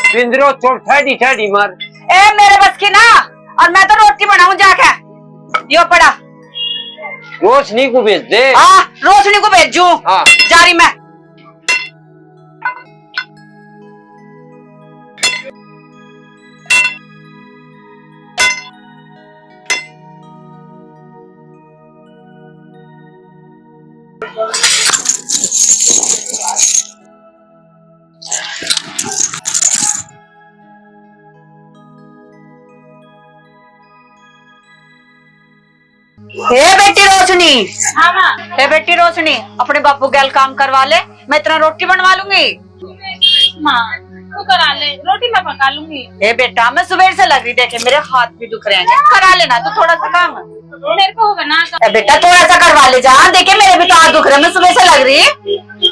पिंजरो छोड़, ठहरी ठहरी मार। ए मेरे बस की ना, और मैं तो रोटी बनाऊं जाके। यो पड़ा रोशनी को भेज दे। हाँ रोशनी को भेजू। हाँ जा रही मैं। हे बेटी रोशनी। हाँ माँ। हे बेटी रोशनी, अपने बापू गैल काम करवा ले, मैं इतना रोटी बनवा लूंगी। माँ तू करा ले, रोटी मैं पका लूंगी। हे बेटा, मैं सुबह से लग रही, देखे मेरे हाथ भी दुख रहे हैं, करा लेना तू थोड़ा सा काम। मेरे को होगा ना। ए बेटा थोड़ा सा करवा ले जा, देखे मेरे भी तो हाथ दुख रहे हैं, मैं सुबह से लग रही।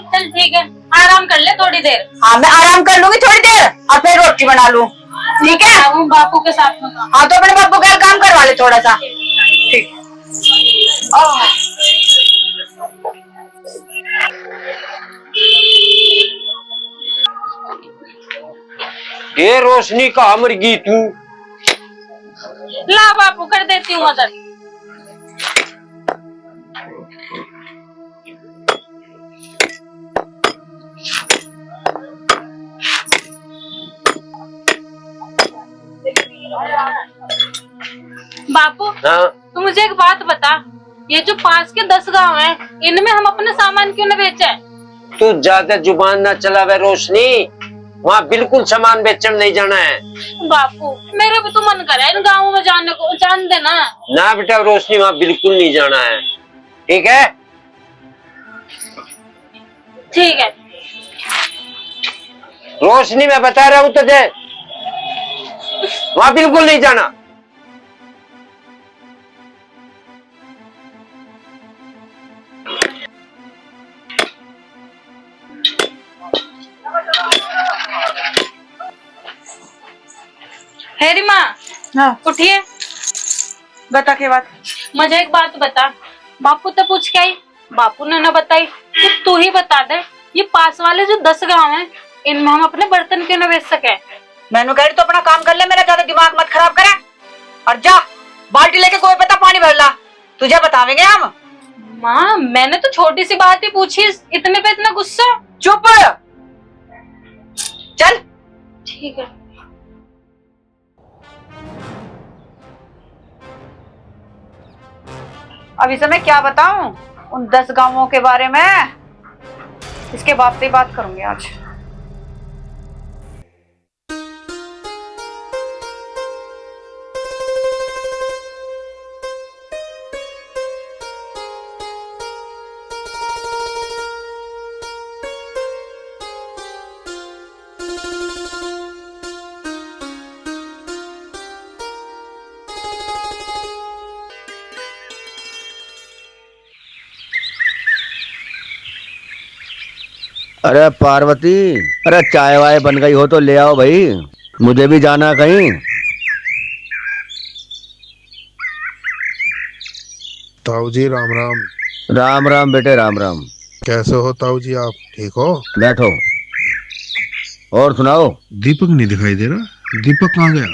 चल ठीक है, आराम कर ले थोड़ी देर। हाँ मैं आराम कर लूंगी थोड़ी देर, और फिर रोटी बना लूं, ठीक है? बापू के साथ में। हाँ तो अपने बापू गैल काम करवा ले थोड़ा सा, ठीक। ये रोशनी कहाँ मर गई तू? ला बापू कर देती हूँ मदद। बापू हाँ तू मुझे एक बात बता, ये जो पास के 10 गांव हैं, इनमें हम अपने सामान क्यों न बेचे? तू ज्यादा जुबान ना चलावे रोशनी, वहाँ बिल्कुल सामान बेचने नहीं जाना है। बापू मेरे भी तो मन कर रहा है इन गाँवों में जाने को, जान देना। ना बेटा रोशनी, वहाँ बिल्कुल नहीं जाना है, ठीक है? ठीक है रोशनी मैं बता रहा हूँ तुझे, वहाँ बिल्कुल नहीं जाना। हेरी माँ। हाँ उठिए। बता के बात। मुझे एक बात बता, बापू तो पूछ के आई, बापू ने ना बताई, तो तू ही बता दे, ये पास वाले जो 10 गांव हैं, इनमें हम अपने बर्तन क्यों न बेच सके? मैंने कह रही तो अपना काम कर ले, मेरा ज्यादा दिमाग मत खराब करे, और जा बाल्टी लेके कोई पता पानी भर ला, तुझे बतावेंगे हम। माँ मैंने तो छोटी सी बात ही पूछी, इतने पे इतना गुस्सा? चुप, चल। ठीक है। अब इसे मैं क्या बताऊं उन 10 गांवों के बारे में, इसके बाप से ही बात करूंगी आज। अरे पार्वती, अरे चाय वाय बन गई हो तो ले आओ भाई, मुझे भी जाना कहीं। ताऊ जी राम राम। राम राम बेटे राम राम। कैसे हो ताऊ जी, आप ठीक हो? बैठो और सुनाओ। दीपक नहीं दिखाई दे रहा, दीपक कहाँ गया?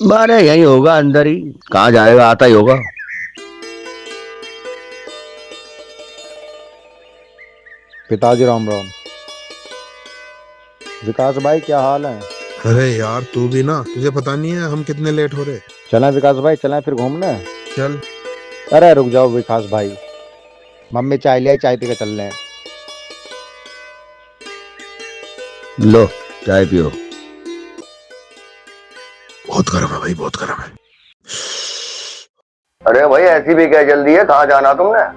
बारे यही होगा अंदर ही, कहाँ जाएगा, आता ही होगा। पिताजी राम राम। विकास भाई क्या हाल है? अरे यार तू भी ना, तुझे पता नहीं है हम कितने लेट हो रहे। चलें विकास भाई, चलें फिर घूमने। चल। अरे रुक जाओ विकास भाई, मम्मी चाय ले आई, चाय पी के चल रहे हैं। लो चाय पियो। बहुत गर्म है भाई, बहुत गर्म है। अरे भाई ऐसी भी क्या जल्दी है, कहाँ जाना तुमने?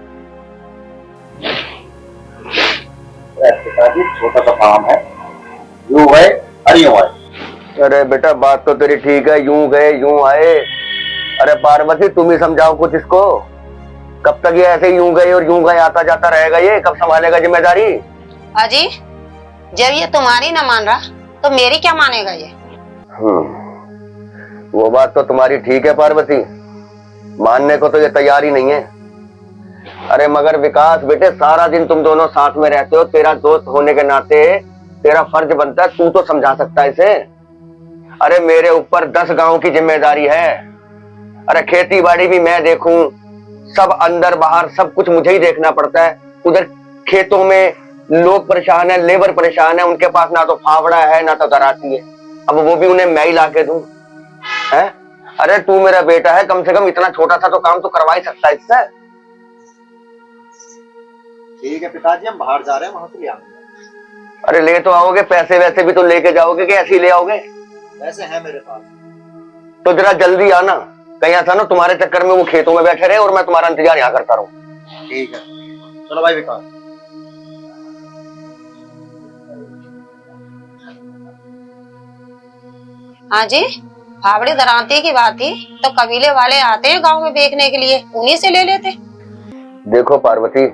छोटा सा काम है, यूं गए और यूं आए। अरे बेटा बात तो तेरी ठीक है, यूं गए यूं आए। अरे पार्वती तुम ही समझाओ कुछ इसको, कब तक ये ऐसे यूं गए और यूं गए आता जाता रहेगा, ये कब संभालेगा जिम्मेदारी? अजी जब ये तुम्हारी ना मान रहा तो मेरी क्या मानेगा ये? वो बात तो तुम्हारी ठीक है पार्वती, मानने को तो ये तैयार ही नहीं है। अरे मगर विकास बेटे, सारा दिन तुम दोनों साथ में रहते हो, तेरा दोस्त होने के नाते तेरा फर्ज बनता है, तू तो समझा सकता है इसे। अरे मेरे ऊपर 10 गांव की जिम्मेदारी है। अरे खेती बाड़ी भी मैं देखूं, सब अंदर बाहर सब कुछ मुझे ही देखना पड़ता है। उधर खेतों में लोग परेशान है, लेबर परेशान है, उनके पास ना तो फावड़ा है ना तो दराती है। अब वो भी उन्हें मैं ही ला के दूं है? अरे तू मेरा बेटा है, कम से कम इतना छोटा सा तो काम तो करवा ही सकता है इससे। ठीक है पिताजी, हम बाहर जा रहे हैं, वहां से ले आएंगे। अरे ले तो आओगे, पैसे वैसे भी तो लेके जाओगे कि ऐसे ही ले आओगे? पैसे हैं मेरे पास। तो जरा जल्दी आना, कहीं ऐसा ना तुम्हारे चक्कर में वो खेतों में बैठे रहे और मैं तुम्हारा इंतजार यहाँ करता रहूं। ठीक है, चलो भाई विकास। हाँ जी, फावड़ी दरांती की बात थी तो कबीले वाले आते हैं गांव में बेचने के लिए, उन्हीं से ले लेते। देखो पार्वती,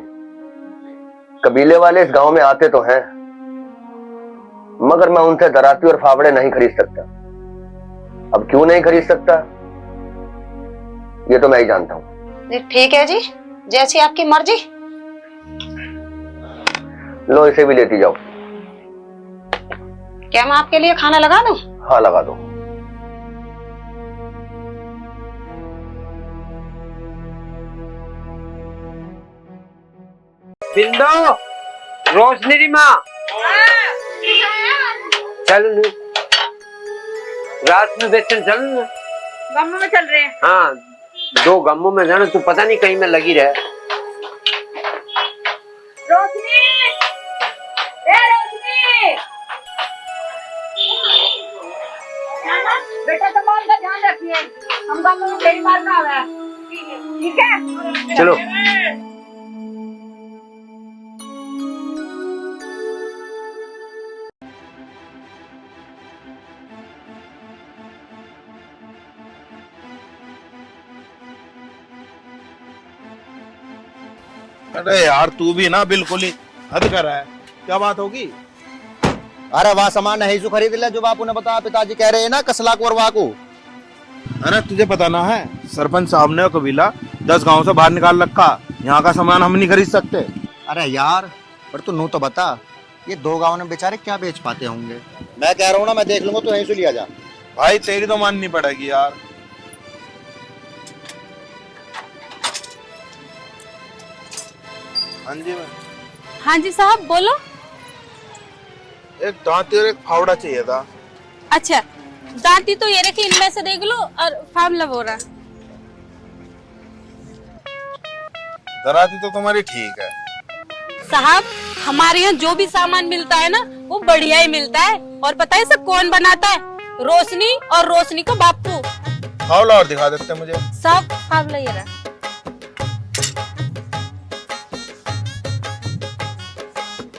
कबीले वाले इस गांव में आते तो हैं, मगर मैं उनसे दराती और फावड़े नहीं खरीद सकता। अब क्यों नहीं खरीद सकता ये तो मैं ही जानता हूँ। ठीक है जी, जैसी आपकी मर्जी। लो इसे भी लेती जाओ। क्या मैं आपके लिए खाना लगा दूं? हाँ लगा दो। बिंदो, रोशनी री माँ, चल रात में बेचन चल ना। गम्मू में चल रहे हैं। हाँ 2 गम्मों में जाना, तू पता नहीं कहीं में लगी रहे। रोशनी, ए रोशनी, बेटा सामान का ध्यान रखिए, हम गम्मू में डेरी मार का आ रहा है। ठीक है, चलो। अरे यार तू भी ना बिल्कुल ही हद कर रहा है। क्या बात होगी? अरे वह सामान नहीं जो खरीद ले जो बापू ने बताया, पिताजी कह रहे हैं ना कसलाक और वाकू। अरे तुझे पता ना है, सरपंच साहब ने कबीला 10 गांव से बाहर निकाल रखा। यहाँ का सामान हम नहीं खरीद सकते। अरे यार पर तू नू तो बता, ये 2 गांव में बेचारे क्या बेच पाते होंगे। मैं कह रहा हूँ ना, मैं देख लूंगा, तू यहीं से लिया जा। भाई तेरी तो माननी पड़ेगी यार। हाँ जी मैं, हाँ जी साहब बोलो। एक दांती और एक फावड़ा चाहिए था। अच्छा दांती तो ये रखी, इनमें से देख लो, और फार्मूला वो रहा। दराती तो तुम्हारी ठीक है साहब, हमारे यहाँ जो भी सामान मिलता है ना वो बढ़िया ही मिलता है। और पता है इसे कौन बनाता है? रोशनी, और रोशनी का बापू। फावड़ा और दिखा देते मुझे। साहब फार्मूला ये रहा।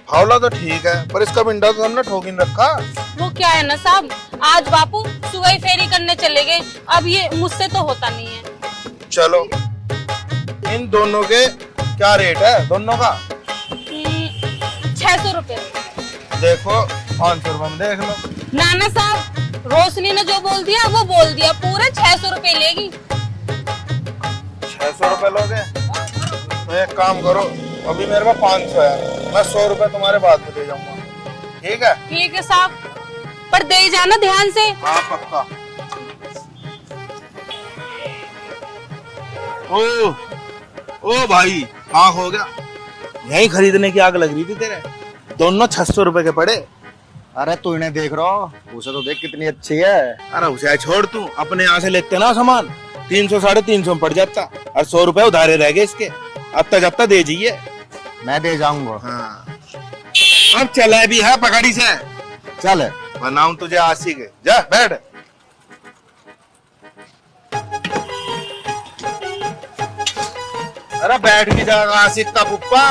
फावड़ा तो ठीक है, पर इसका बिंडा तो हमने ठोकिन रखा। वो क्या है ना साहब, आज बापू सुबह ही फेरी करने चले गए, अब ये मुझसे तो होता नहीं है। चलो इन दोनों के क्या रेट है दोनों का? 600 रुपए। देखो 500 रुपए में देख लो। नाना साहब, रोशनी ने जो बोल दिया वो बोल दिया, पूरे 600 रुपए लेगी। 600 रुपए लोगे? तो एक काम करो, अभी मेरे पास 500 है, मैं 100 रुपए तुम्हारे बाद में दे जाऊंगा। ठीक है? ठीक है साहब, पर दे जाना ध्यान से। हाँ पक्का। ओ भाई, हाँ हो गया। यही खरीदने की आग लग रही थी तेरे। दोनों 600 रुपए के पड़े। अरे तू इन्हें देख रहा, उसे तो देख कितनी अच्छी है। अरे उसे छोड़, तू अपने यहाँ से लेते ना सामान, 300 साढ़े 300 में पड़ जाता, और 100 रुपए उधारे रह गए इसके। अब तक दे जाइए। मैं दे जाऊंगा। हाँ अब चला भी है पकड़ी से। चल बनाऊं तुझे आशिक, जा बैठ। अरे बैठ भी जाएगा आशिक का पुप्पा।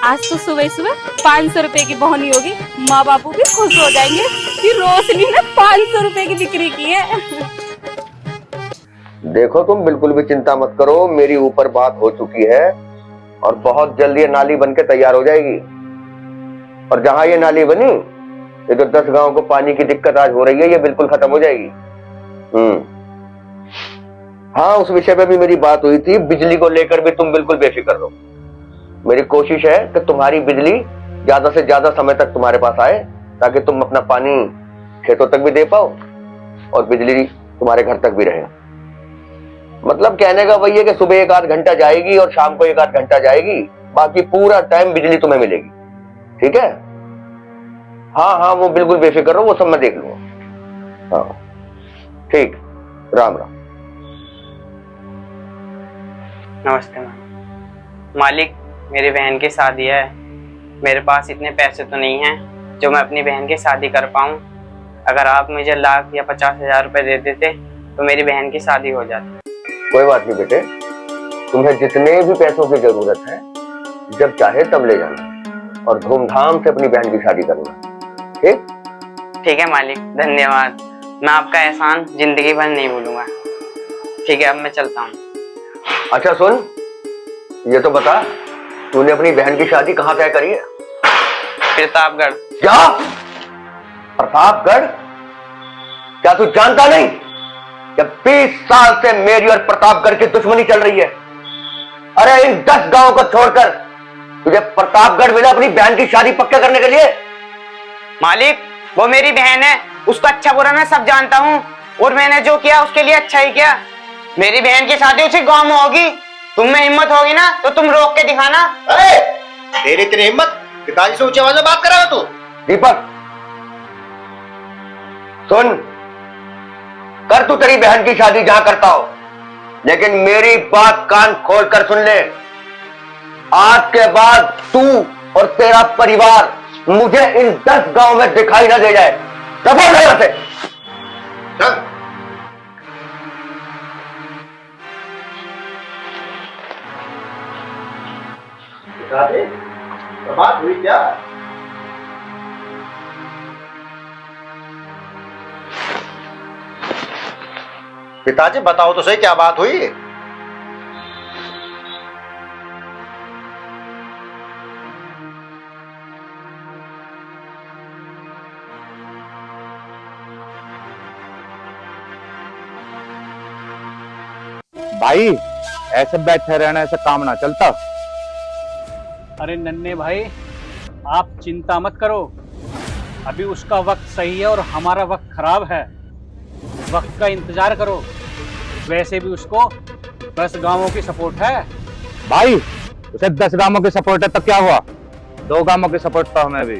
आज तो सुबह सुबह 500 रुपए की बोहनी होगी, माँ बापू भी खुश हो जाएंगे कि रोशनी ने 500 रुपए की बिक्री की है। देखो तुम बिल्कुल भी चिंता मत करो, मेरी ऊपर बात हो चुकी है और बहुत जल्दी ये नाली बन के तैयार हो जाएगी। और जहां ये नाली बनी, ये जो 10 गांव को पानी की दिक्कत आज हो रही है, ये बिल्कुल खत्म हो जाएगी। हाँ, उस विषय पे भी मेरी बात हुई थी। बिजली को लेकर भी तुम बिल्कुल बेफिक्र रहो। मेरी कोशिश है कि तुम्हारी बिजली ज्यादा से ज्यादा समय तक तुम्हारे पास आए, ताकि तुम अपना पानी खेतों तक भी दे पाओ और बिजली तुम्हारे घर तक भी रहे। मतलब कहने का वही है कि सुबह 1 आध घंटा जाएगी और शाम को 1 आध घंटा जाएगी, बाकी पूरा टाइम बिजली तुम्हें मिलेगी। ठीक है? हाँ हाँ, वो बिल्कुल बेफिक्र रहो, वो सब मैं देख लूंगा। हाँ ठीक, राम राम। नमस्ते मैम। मालिक, मेरी बहन की शादी है। मेरे पास इतने पैसे तो नहीं हैं जो मैं अपनी बहन की शादी कर पाऊँ। अगर आप मुझे 1 लाख या 50,000 रुपए दे देते तो मेरी बहन की शादी हो जाती। कोई बात नहीं बेटे, तुम्हें जितने भी पैसों की जरूरत है, जब चाहे तब ले जाना और धूमधाम से अपनी बहन की शादी करना। ठीक? ठीक है मालिक, धन्यवाद। मैं आपका एहसान जिंदगी भर नहीं भूलूंगा। ठीक है, अब मैं चलता हूँ। अच्छा सुन, ये तो बता, तूने अपनी बहन की शादी कहाँ तय करी है? प्रतापगढ़। क्या? प्रतापगढ़? क्या तू जानता नहीं कि 20 साल से मेरी और प्रतापगढ़ की दुश्मनी चल रही है? अरे इन 10 गांव को छोड़कर तुझे प्रतापगढ़ मिला अपनी बहन की शादी पक्का करने के लिए। मालिक, वो मेरी बहन है, उसका अच्छा बुरा मैं सब जानता हूँ और मैंने जो किया उसके लिए अच्छा ही किया। मेरी बहन की शादी उसी गांव में होगी। तुम में हिम्मत होगी ना तो तुम रोक के दिखाना। अरे तेरी इतनी हिम्मत, पिताजी से ऊंची आवाज में बात कर रहा है तू? दीपक सुन, कर तू तेरी बहन की शादी जहां करता हो, लेकिन मेरी बात कान खोलकर सुन ले। आज के बाद तू और तेरा परिवार मुझे इन 10 गांव में दिखाई ना दे जाए। दबा नहीं से। चल। बात हुई क्या? पिताजी बताओ तो सही, क्या बात हुई? भाई ऐसे बैठे रहना, ऐसे काम ना चलता। अरे नन्हे भाई, आप चिंता मत करो, अभी उसका वक्त सही है और हमारा वक्त खराब है। वक्त का इंतजार करो। वैसे भी उसको 10 गांवों की सपोर्ट है। भाई उसे 10 गांवों की सपोर्ट है तो क्या हुआ, 2 गांवों की सपोर्ट तो हमें भी।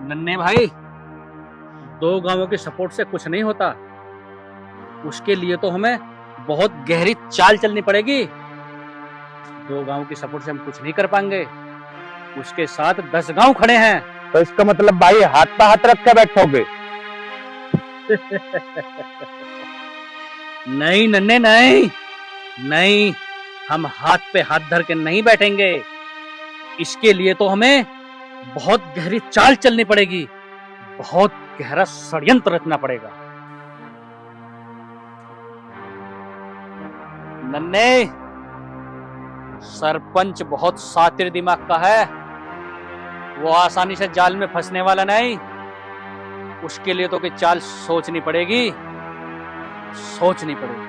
नन्हे भाई, 2 गांवों की सपोर्ट से कुछ नहीं होता। उसके लिए तो हमें बहुत गहरी चाल चलनी पड़ेगी। 2 गांव की सपोर्ट से हम कुछ नहीं कर पाएंगे। उसके साथ 10 गांव खड़े हैं। तो इसका मतलब भाई हाथ पे हाथ रख के बैठोगे? नहीं नन्हे, नहीं नहीं, हम हाथ पे हाथ धर के नहीं बैठेंगे। इसके लिए तो हमें बहुत गहरी चाल चलनी पड़ेगी, बहुत गहरा षड्यंत्र रचना पड़ेगा। नन्हे, सरपंच बहुत शातिर दिमाग का है, वो आसानी से जाल में फंसने वाला नहीं। उसके लिए तो कोई चाल सोचनी पड़ेगी, सोचनी पड़ेगी।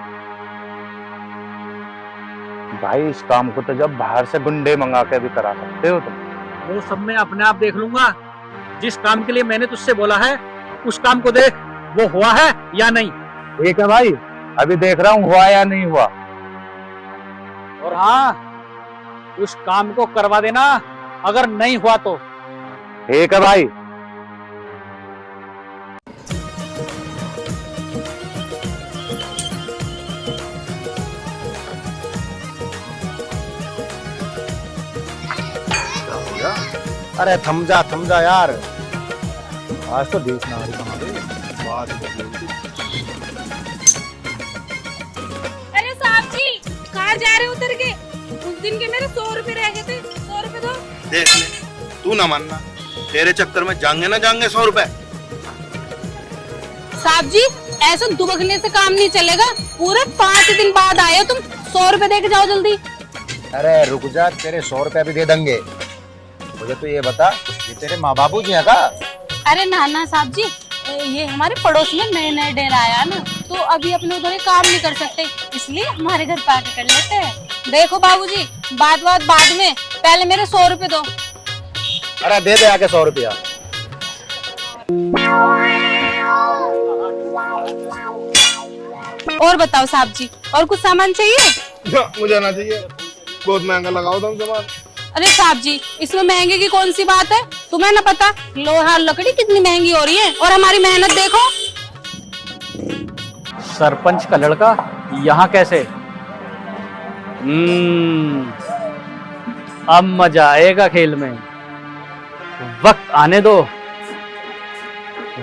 भाई इस काम को तो जब बाहर से गुंडे मंगा के भी करा सकते हो तुम। वो सब मैं अपने आप देख लूंगा। जिस काम के लिए मैंने तुझसे बोला है उस काम को देख, वो हुआ है या नहीं। ठीक है भाई, अभी देख रहा हूँ हुआ या नहीं हुआ। और हाँ, उस काम को करवा देना अगर नहीं हुआ तो। ठीक है भाई। अरे थम जा यार, आज तो देखना कहाँ गई बात। अरे साहब जी, कहाँ जा रहे उतर के? उस दिन के मेरे 100 रुपए रह गए थे, 100 रुपए दो। देख ले, तू ना मानना, तेरे चक्कर में जाएंगे ना जाएंगे 100 रुपए। साहब जी, ऐसा दुबकने से काम नहीं चलेगा। पूरे 5 दिन बाद आए हो तुम, 100 रुपए दे के जाओ जल्दी। अरे रुक जा, तेरे 100 रुपया भी दे देंगे। मुझे तो ये बता, ये तेरे माँ बाबू जी हैं का? अरे नाना साहब जी, ये हमारे पड़ोस में नए नए डेरा आया ना, तो अभी अपने उधर काम नहीं कर सकते, इसलिए हमारे घर पार्टी कर लेते हैं। देखो बाबूजी, बात बाद में, पहले मेरे 100 रुपए दो। अरे दे दे आके 100 रुपया। और बताओ साहब जी, और कुछ सामान चाहिए? मुझे ना चाहिए, बहुत महंगा लगाओ तुम सामान। अरे साहब जी, इसमें महंगे की कौन सी बात है? तुम्हें ना पता लोहा लकड़ी कितनी महंगी हो रही है, और हमारी मेहनत देखो। सरपंच का लड़का यहाँ कैसे? अब मजा आएगा खेल में। वक्त आने दो,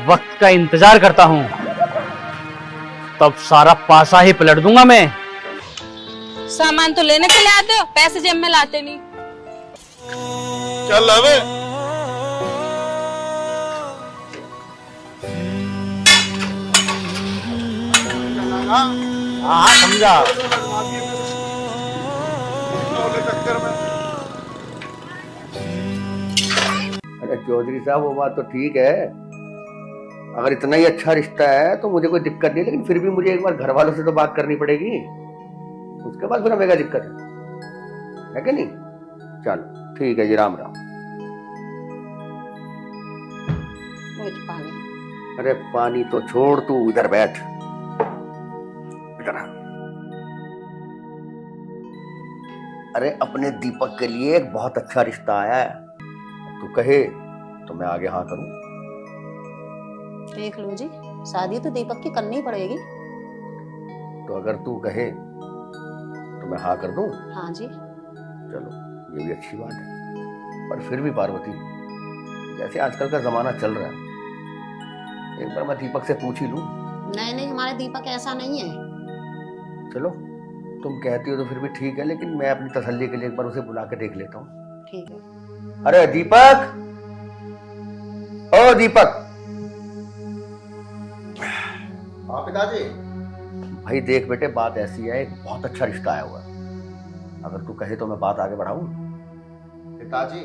वक्त का इंतजार करता हूँ, तब सारा पासा ही पलट दूंगा मैं। सामान तो लेने के लिए आते हो, पैसे जेब में लाते नहीं। चल अबे। हाँ समझा। अरे चौधरी साहब, वो बात तो ठीक है, अगर इतना ही अच्छा रिश्ता है तो मुझे कोई दिक्कत नहीं, लेकिन फिर भी मुझे एक बार घर वालों से तो बात करनी पड़ेगी, उसके बाद फिर हमें क्या दिक्कत है कि नहीं? चलो ठीक है जी, राम राम। पानी। अरे पानी तो छोड़, तू इधर बैठ, इधर आ। अरे अपने दीपक के लिए एक बहुत अच्छा रिश्ता आया है, तू कहे तो मैं आगे हाँ करूं। देख लो जी, शादी तो दीपक की करनी पड़ेगी। तो अगर तू कहे तो मैं हाँ कर दूं। हाँ जी। चलो ये भी अच्छी बात है, पर फिर भी पार्वती, जैसे आजकल का जमाना चल रहा है, एक बार मैं दीपक से पूछ ही लूं। नहीं नहीं, हमारे दीपक ऐसा नहीं है। चलो तुम कहती हो तो फिर भी ठीक है, लेकिन मैं अपनी तसल्ली के लिए एक बार उसे बुला के देख लेता हूँ। ठीक है। अरे दीपक, ओ दीपक। हाँ पिताजी। भाई देख बेटे, बात ऐसी है, एक बहुत अच्छा रिश्ता आया हुआ है, अगर तू कहे तो मैं बात आगे बढ़ाऊं। पिताजी,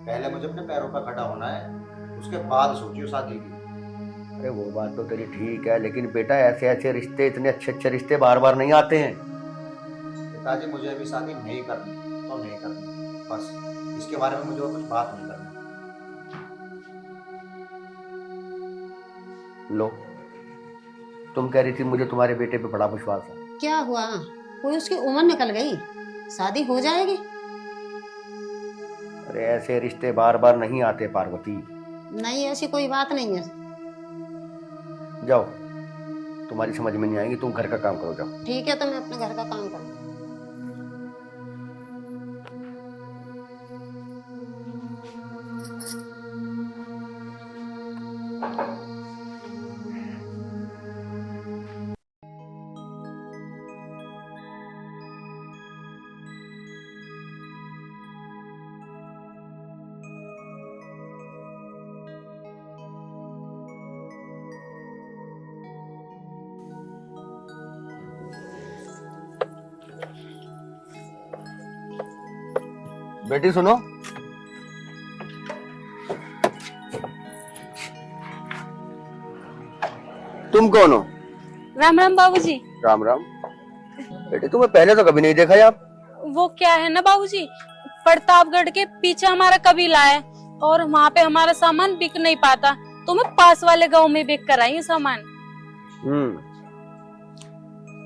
पहले मुझे अपने पैरों पर खड़ा होना है, उसके बाद सोचियो शादी की। अरे वो बात तो तेरी ठीक है, लेकिन बेटा ऐसे ऐसे रिश्ते, इतने अच्छे अच्छे रिश्ते बार बार नहीं आते हैं। पिताजी मुझे अभी शादी नहीं करनी तो नहीं करनी, बस इसके बारे में मुझे और कुछ बात नहीं करनी। लो, तुम कह रही थी मुझे तुम्हारे बेटे पे बड़ा विश्वास है। क्या हुआ, कोई उसकी उम्र निकल गई, शादी हो जाएगी। अरे ऐसे रिश्ते बार बार नहीं आते पार्वती। नहीं, ऐसी कोई बात नहीं है। जाओ, तुम्हारी समझ में नहीं आएगी, तुम घर का काम करो, जाओ। ठीक है, तो मैं अपने घर का काम करूँ। बेटी सुनो, तुम कौन हो? राम राम बाबूजी। राम राम। बेटी तुम्हें पहले तो कभी नहीं देखा यार। वो क्या है ना बाबूजी, प्रतापगढ़ के पीछे हमारा कबीला है, और वहाँ पे हमारा सामान बिक नहीं पाता, तो मैं पास वाले गांव में बिक कर आई हूँ सामान।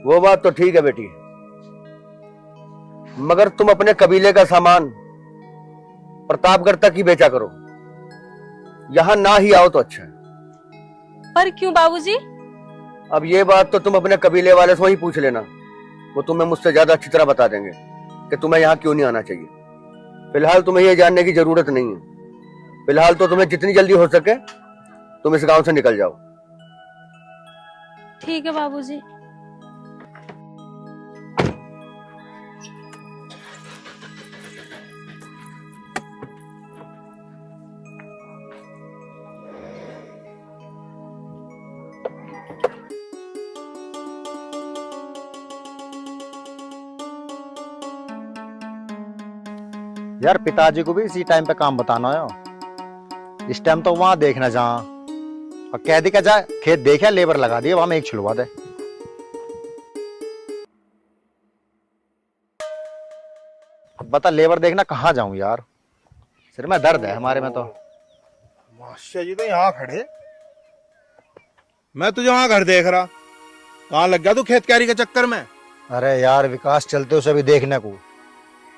वो बात तो ठीक है बेटी, मगर तुम अपने कबीले का सामान प्रतापगढ़ तक ही बेचा करो, यहाँ ना ही आओ तो अच्छा है। पर क्यों बाबूजी? अब ये बात तो तुम अपने कबीले वाले से ही पूछ लेना, वो तुम्हें मुझसे ज्यादा अच्छी तरह बता देंगे कि तुम्हें यहाँ क्यों नहीं आना चाहिए। फिलहाल तुम्हें ये जानने की जरूरत नहीं है, फिलहाल तो तुम्हें जितनी जल्दी हो सके तुम इस गांव से निकल जाओ। ठीक है बाबूजी। यार पिताजी को भी इसी टाइम पे काम बताना है। इस टाइम तो वहां देखना जहाँ और कह दी क्या जाए खेत देखा लेबर लगा दिए वहां में एक छिलवा दे। अब बता लेबर देखना कहाँ जाऊं यार, सिर में दर्द है हमारे में तो। मास्टर जी तो यहाँ खड़े, मैं तुझे वहां घर देख रहा, कहाँ लग गया तू खेत क्यारी के चक्कर में? अरे यार विकास चलते उसे भी देखने को,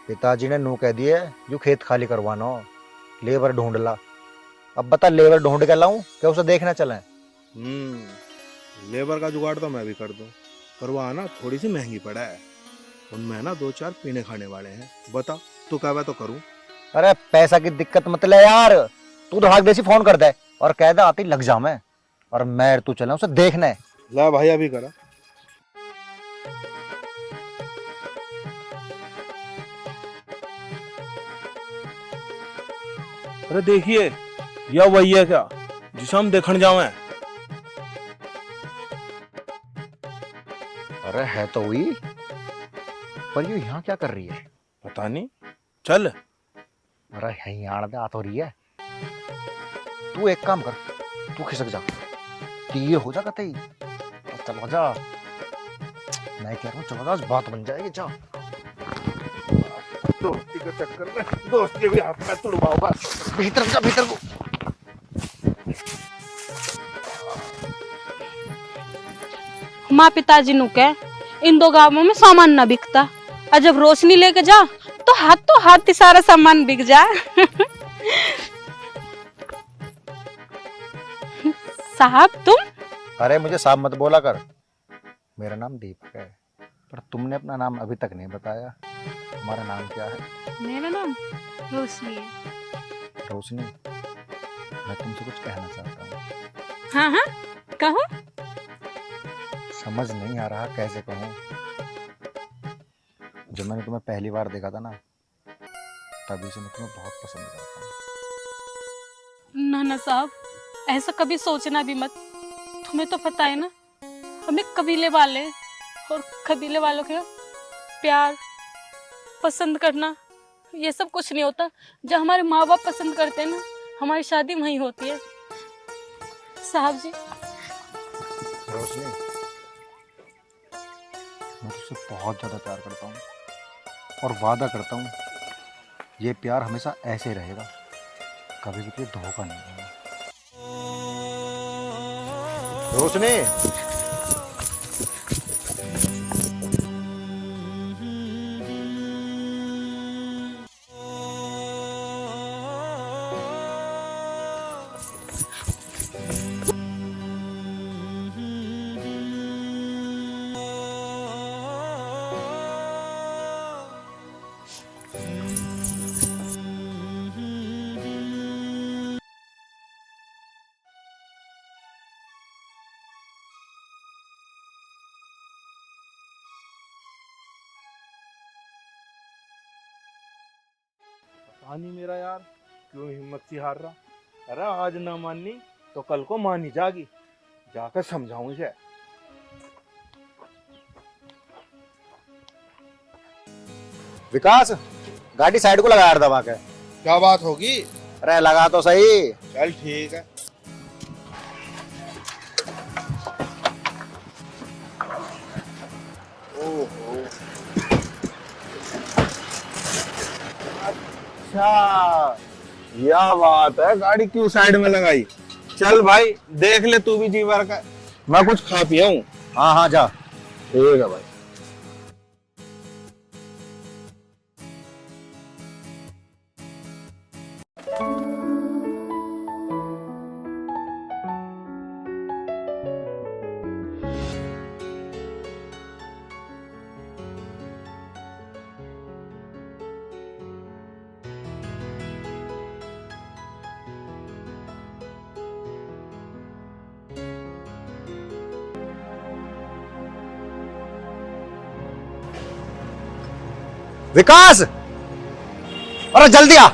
पिताजी ने नू कह दिए जो खेत खाली करवाना हो, लेबर ढूंढ ला। अब बता लेबर ढूंढ के लाऊं क्या उसे देखना चले? लेबर का जुगाड़ तो मैं भी कर दूं, पर वहाँ ना थोड़ी सी महंगी पड़ा है, उनमें ना 2-4 पीने खाने वाले हैं। बता तू कहवा तो करूं। अरे पैसा की दिक्कत मत ले यार, तू तो भाग देसी फोन कर दे और कह दे आती लग जा मैं, और मैं तू चला उसे देखने। ला भाई अभी करा। अरे देखिए यह वही है क्या जिसे हम देखने जावे? अरे है तो हुई, पर ये यहाँ क्या कर रही है? पता नहीं, चल। अरे यहीं आड़ में आ तो रही है। तू एक काम कर, तू खिसक जा, ये हो जा कतई, चलो जा। मैं कह रहा हूँ चलो जा, बात बन जाएगी। जा दोस्ती के चक्कर में दोस्ती भी हाथ में तुड़वाऊंगा। भीतर जा, भीतर को। माँ पिताजी नु के इन 2 गांवों में सामान ना बिकता, और जब रोशनी लेके जा तो हाथ ही सारा सामान बिक जा। साहब तुम? अरे मुझे साहब मत बोला कर, मेरा नाम दीपक है, पर तुमने अपना नाम अभी तक नहीं बताया। तुम्हारा नाम क्या है? मेरा नाम रोशनी है। रोशनी, मैं तुमसे कुछ कहना चाहता हूँ। हाँ हाँ कहो। समझ नहीं आ रहा कैसे कहूँ। जब मैंने तुम्हें पहली बार देखा था ना, तभी से मैं तुम्हें बहुत पसंद करता हूँ। ना ना साहब, ऐसा कभी सोचना भी मत। तुम्हें तो पता है ना, हमें कबीले वाले और कबीले वालों के प्यार पसंद करना ये सब कुछ नहीं होता। जब हमारे माँ बाप पसंद करते हैं ना, हमारी शादी वहीं होती है। साहब जी। रोशनी, मैं तुझसे बहुत ज्यादा प्यार करता हूँ और वादा करता हूँ ये प्यार हमेशा ऐसे ही रहेगा, कभी भी कोई धोखा नहीं देगा। रोशनी, पानी मेरा यार क्यों हिम्मत सी हार रहा? अरे आज ना माननी तो कल को मान ही जागी, जाकर समझाऊं इसे। विकास, गाड़ी साइड को लगा यार दबा के। क्या बात होगी? अरे लगा तो सही। चल ठीक है। ओहो, अच्छा यह बात है, गाड़ी क्यों साइड में लगाई? चल भाई देख ले तू भी जी भर का, मैं कुछ खा पिया हूँ। हाँ हाँ जा। ठीक है भाई। विकास, अरे जल्दी आ।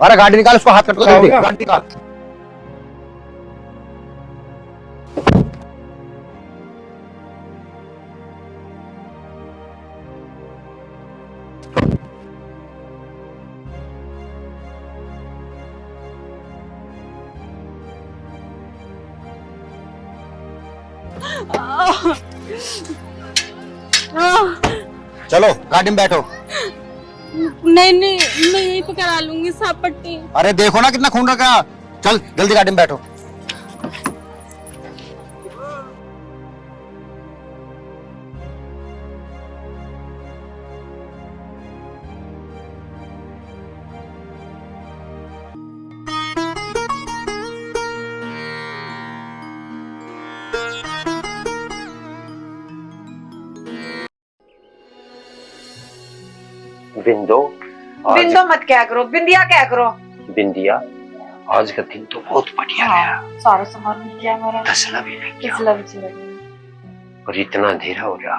अरे गाड़ी निकाल, उसको हाथ कट कर दे, गाड़ी निकाल। चलो गाड़ी में बैठो। नहीं नहीं, मैं यहीं पे करा लूंगी साहब पट्टी। अरे देखो ना कितना खून रखा। चल जल्दी गाड़ी में बैठो। बिंदो, बिंदो मत क्या करो, बिंदिया क्या करो। बिंदिया, आज का दिन तो बहुत बढ़िया रहा। सारा सामान मिल गया हमारा, तसला भी नहीं किया। तसला भी चला गया। और इतना अंधेरा हो रहा,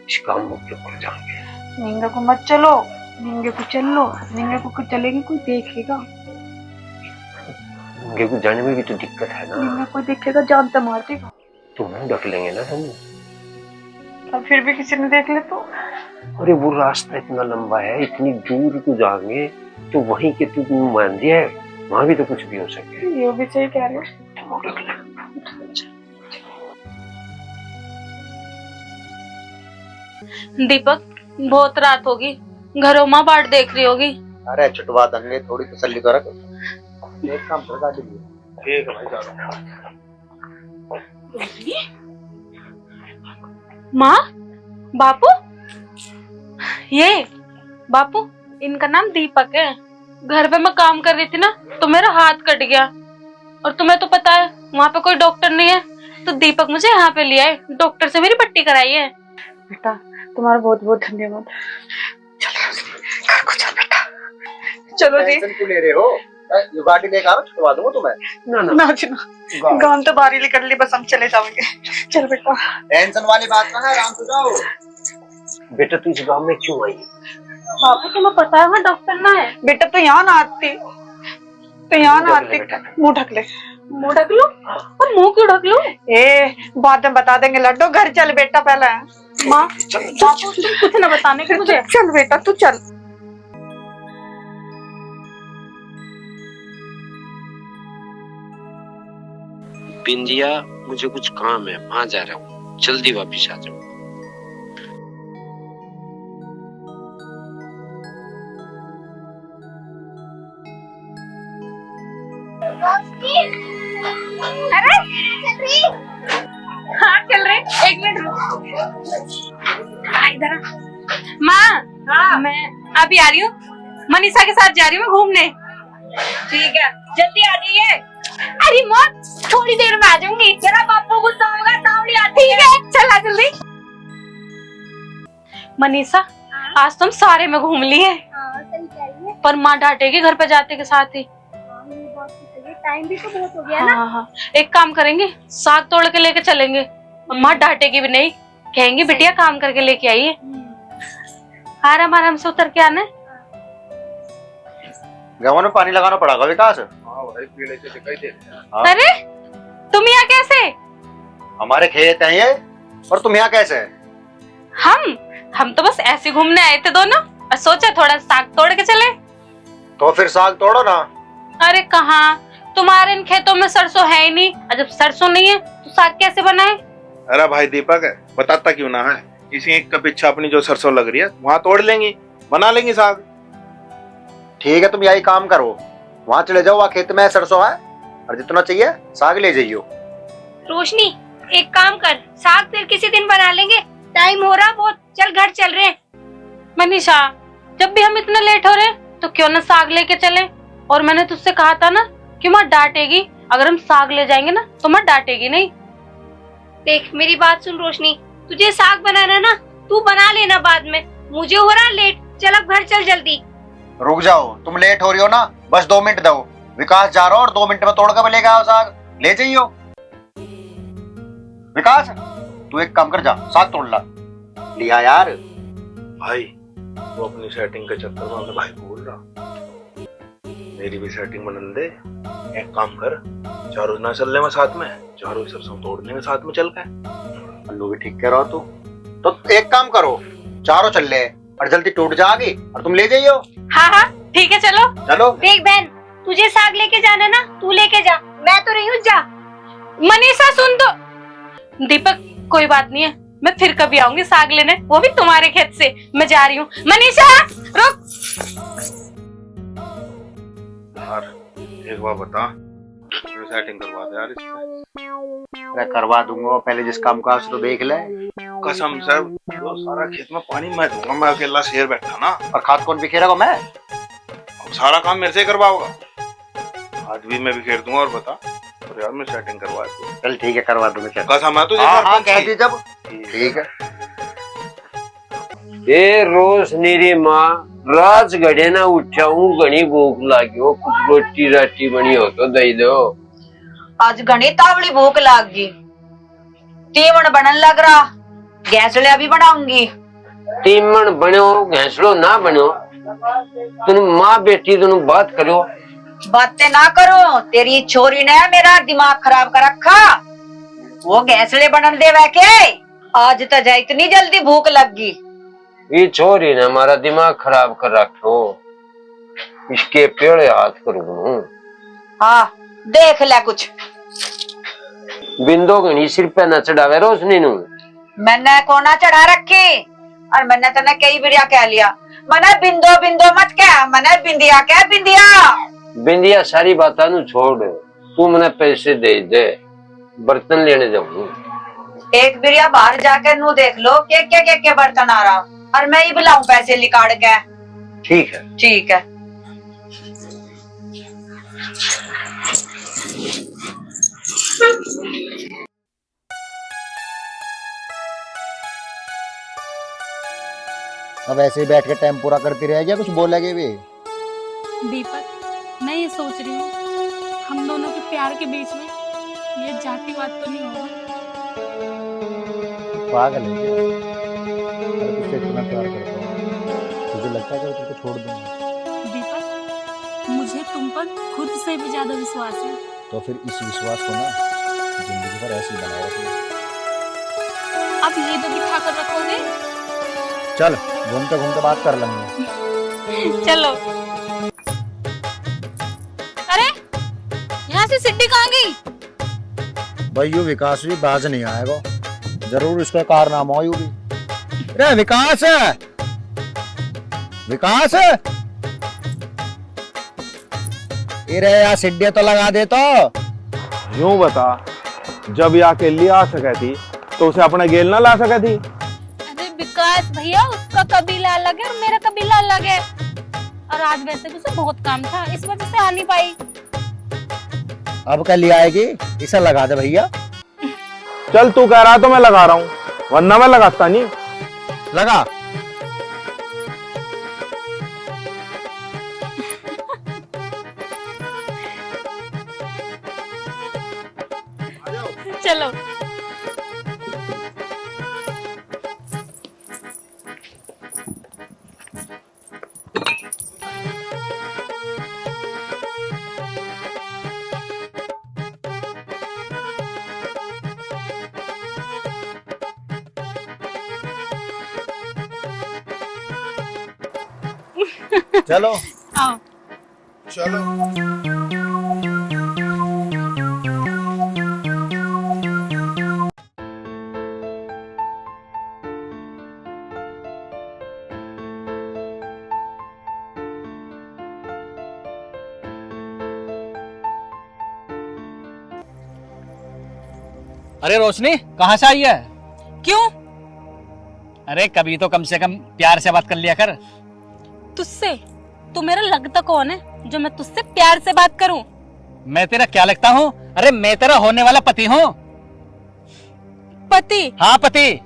इस काम को क्यों कर जाएंगे। निंगे को मत चलो, निंगे को चल लो, निंगे को चलेंगे कोई देखेगा। निंगे को जाने में भी तो दिक्कत है ना। निंगे कोई देखेगा जान तो मार देगा। तो मुंह ढक लेंगे ना हम। अब फिर भी किसी ने देख ले तो। अरे वो रास्ता इतना लंबा है, इतनी दूर को जाएंगे तो वहीं के तू मान दिया है, वहां भी तो कुछ भी हो सके। ये भी सही कह रहे हो। दीपक, बहुत रात होगी, घरों में बाट देख रही होगी। अरे छुटवा देंगे, थोड़ी तसल्ली कर। एक काम कर गाड़ी में। ठीक है भाई, जाओ। माँ, बापू, ये बापू, इनका नाम दीपक है। घर पे मैं काम कर रही थी ना तो मेरा हाथ कट गया, और तुम्हें तो पता है वहाँ पे कोई डॉक्टर नहीं है, तो दीपक मुझे यहाँ पे लिया है, डॉक्टर से मेरी पट्टी कराई है। बेटा तुम्हारा बहुत बहुत धन्यवाद। चलो घर को चल बेटा। चलो जी। टेंशन क्यों ले रहे हो? ये गाड़ी लेकर आओ, छुटवा दूंगा तुम्हें। ना जी ना, गांव तो बाहर ही कर ली, बस हम चले जाओगे। चल बेटा। टेंशन वाली बात कहाँ है, आराम से जाओ। बेटा तू इस गांव में क्यों आई? बापू तुम्हें पता है वहाँ डॉक्टर ना है। बेटा तो यहाँ ना आती, तो यहाँ ना आती। मुंह ढक ले। मुंह ढक लो? और मुंह क्यों ढक लो? बाद में बता देंगे लड्डू, घर चल बेटा पहले। माँ, बापू तुम कुछ ना बताने के मुझे। चल बेटा तू चल। बिंदिया, मुझे कुछ काम है, वहां जा रहा हूँ, जल्दी वापिस आ जाओ। अरे हाँ चल रहे, एक मिनट रुक। इधर माँ, मैं अभी आ रही हूँ, मनीषा के साथ जा रही हूँ घूमने। ठीक है, जल्दी आ जाइए। अरे माँ, थोड़ी देर में आ जाऊंगी, जरा बापू गुस्सा होगा तावड़ी आती है। चला जल्दी। मनीषा, आज तुम सारे में घूम लिए, पर माँ डांटेगी घर पे जाते के साथ ही। टाइम भी तो बहुत हो गया ना। हाँ, एक काम करेंगे, साग तोड़ के लेके चलेंगे, और माँ डांटेगी भी नहीं, कहेंगे बिटिया काम करके लेके आई है। आराम आराम से उतर के आना। गाँव में पानी लगाना पड़ेगा विकास। अरे तुम यहाँ कैसे? हमारे खेत हैं ये, और तुम यहाँ कैसे? हम तो बस ऐसे घूमने आए थे दोनों, और सोचा थोड़ा साग तोड़ के चले। तो फिर साग तोड़ो ना। अरे कहाँ, तुम्हारे इन खेतों में सरसों है ही नहीं, और जब सरसों नहीं है तो साग कैसे बनाए? अरे भाई दीपक, बताता क्यों ना है, किसी एक का पीछा अपनी जो सरसों लग रही है वहाँ तोड़ लेंगी, बना लेंगी साग। ठीक है, तुम यही काम करो, वहाँ चले जाओ, वहाँ खेत में सरसों है, और जितना चाहिए साग ले जाइयो। रोशनी एक काम कर, साग फिर किसी दिन बना लेंगे, टाइम हो रहा बहुत, चल घर चल रहे। मनीषा, जब भी हम इतना लेट हो रहे तो क्यों ना साग लेके चले, और मैंने तुझसे कहा था ना कि माँ डांटेगी, अगर हम साग ले जाएंगे ना तो माँ डांटेगी नहीं। देख मेरी बात सुन रोशनी, तुझे साग बनाना ना तू बना लेना बाद में, मुझे हो रहा लेट, चल अब घर चल जल्दी। रुक जाओ, तुम लेट हो रही हो ना, बस 2 मिनट दो, विकास जा रहा हो और 2 मिनट में तोड़ कर लेके आओ साग, ले जाइयो। विकास तू एक काम कर, जा साग तोड़ ला। लिया यार। भाई वो अपनी सेटिंग के चक्कर में भाई बोल रहा। मेरी भी सेटिंग बदल दे। एक काम कर, चारों ना चल ले मैं साथ में, चारों सरसों तोड़ लेंगे साथ में चल के। अल्लू भी ठीक कह रहा हो तू। तो एक काम करो, चारों चल ले और जल्दी टूट जाएगी और तुम ले जाइयो। हाँ हाँ ठीक है, चलो चलो। देख बहन, तुझे साग लेके जाना ना, तू लेके जा, मैं तो रही हूँ, जा। मनीषा सुन तो। दीपक कोई बात नहीं है, मैं फिर कभी आऊंगी साग लेने, वो भी तुम्हारे खेत से। मैं जा रही हूँ। मनीषा रुक। यार एक बार बता, सेटिंग करवा दे यार इससे। अरे करवा दूंगा, पहले जिस काम का तो देख ले। कसम से वो सारा खेत में पानी मैं दूंगा, मैं अकेला शेर बैठा ना। और खाद कौन बिखेरेगा? मैं। अब सारा काम मेरे से करवाओगा, खाद भी मैं बिखेर दूंगा। और बता और यार मैं सेटिंग करवा दूँ। चल ठीक है, करवा दूंगा। क्या कसम है तुझे? हाँ कह दी जब। ठीक है। ए रोशनी री माँ, रात घड़े ना उठाऊं, घनी भूख लागियो, कुछ रोटी राटी बनी हो तो दे दो। आज घनी तावड़ी भूख लाग गई, तीवण बनन लग रहा, गैसड़िया भी बनाऊंगी। तीमन बनो घैसलो ना बनो, तुम माँ बेटी तुम बात करो। बातें ना करो, तेरी छोरी ने मेरा दिमाग खराब कर रखा। वो गैसड़े बनन दे वह के, आज तजा इतनी जल्दी भूख लग गई। ये छोरी ने हमारा दिमाग खराब कर रखो, इसके पेड़े हाथ करूँ। हाँ देख ले कुछ। बिंदो घनी सिर पे न चढ़ावे रोशनी नू। मैंने कोना चढ़ा रखी, और मैंने तने कई बिरिया कह लिया, मैंने बिंदो बिंदो मत कह, मैंने बिंदिया कह, बिंदिया। बिंदिया सारी बातों नु छोड़, तू मने पैसे दे दे, बर्तन लेने जाऊँ। एक बिरिया बाहर जाकर नू देख लो के बर्तन आ रहा, और मैं ही बुलाऊं पैसे निकाल के। ठीक है। ठीक है। अब ऐसे ही बैठ के टाइम पूरा करती रहेगी या कुछ बोलेगी भी? दीपक मैं ये सोच रही हूँ, हम दोनों के प्यार के बीच में ये जातिवाद तो नहीं होगा? पागल है क्या? अरे तुझसे इतना प्यार करता हूँ, तुझे लगता है कि मैं तुझको छोड़ दूंगा? दीपक मुझे तुम पर खुद से भी ज्यादा विश्वास है। तो फिर इस विश्वास को ना जिंदगी भर ऐसे ही बनाए रखिए। अब ये तो बिठा कर रखोगे? चल घूमते घूमते बात कर लेंगे। चलो। अरे यहाँ से सिड्डी कहाँ गई? भाई यू विकास भी बाज नहीं आएगा, जरूर इसका कारनामा हो। यू भी अरे विकास है, विकास है ये यार सिड्डी तो लगा दे। तो यूं बता, जब ये अकेली आ सके थी तो उसे अपने गेल ना ला सके थी? अरे विकास भैया, उसका कबीला अलग है और मेरा कबीला अलग है, और आज वैसे भी उसे बहुत काम था, इस वजह से आ नहीं पाई। अब कल ले आएगी, इसे लगा दे भैया। चल तू कह रहा तो मैं लगा रहा हूँ, वरना मैं लगाता नहीं। लगा। चलो। चलो आओ। चलो। अरे रोशनी कहाँ से आई है? क्यों? अरे कभी तो कम से कम प्यार से बात कर लिया कर। तुझसे? तू मेरा लगता कौन है जो मैं तुझसे प्यार से बात करूं? मैं तेरा क्या लगता हूँ? अरे मैं तेरा होने वाला पति हूँ। पति? हाँ पति।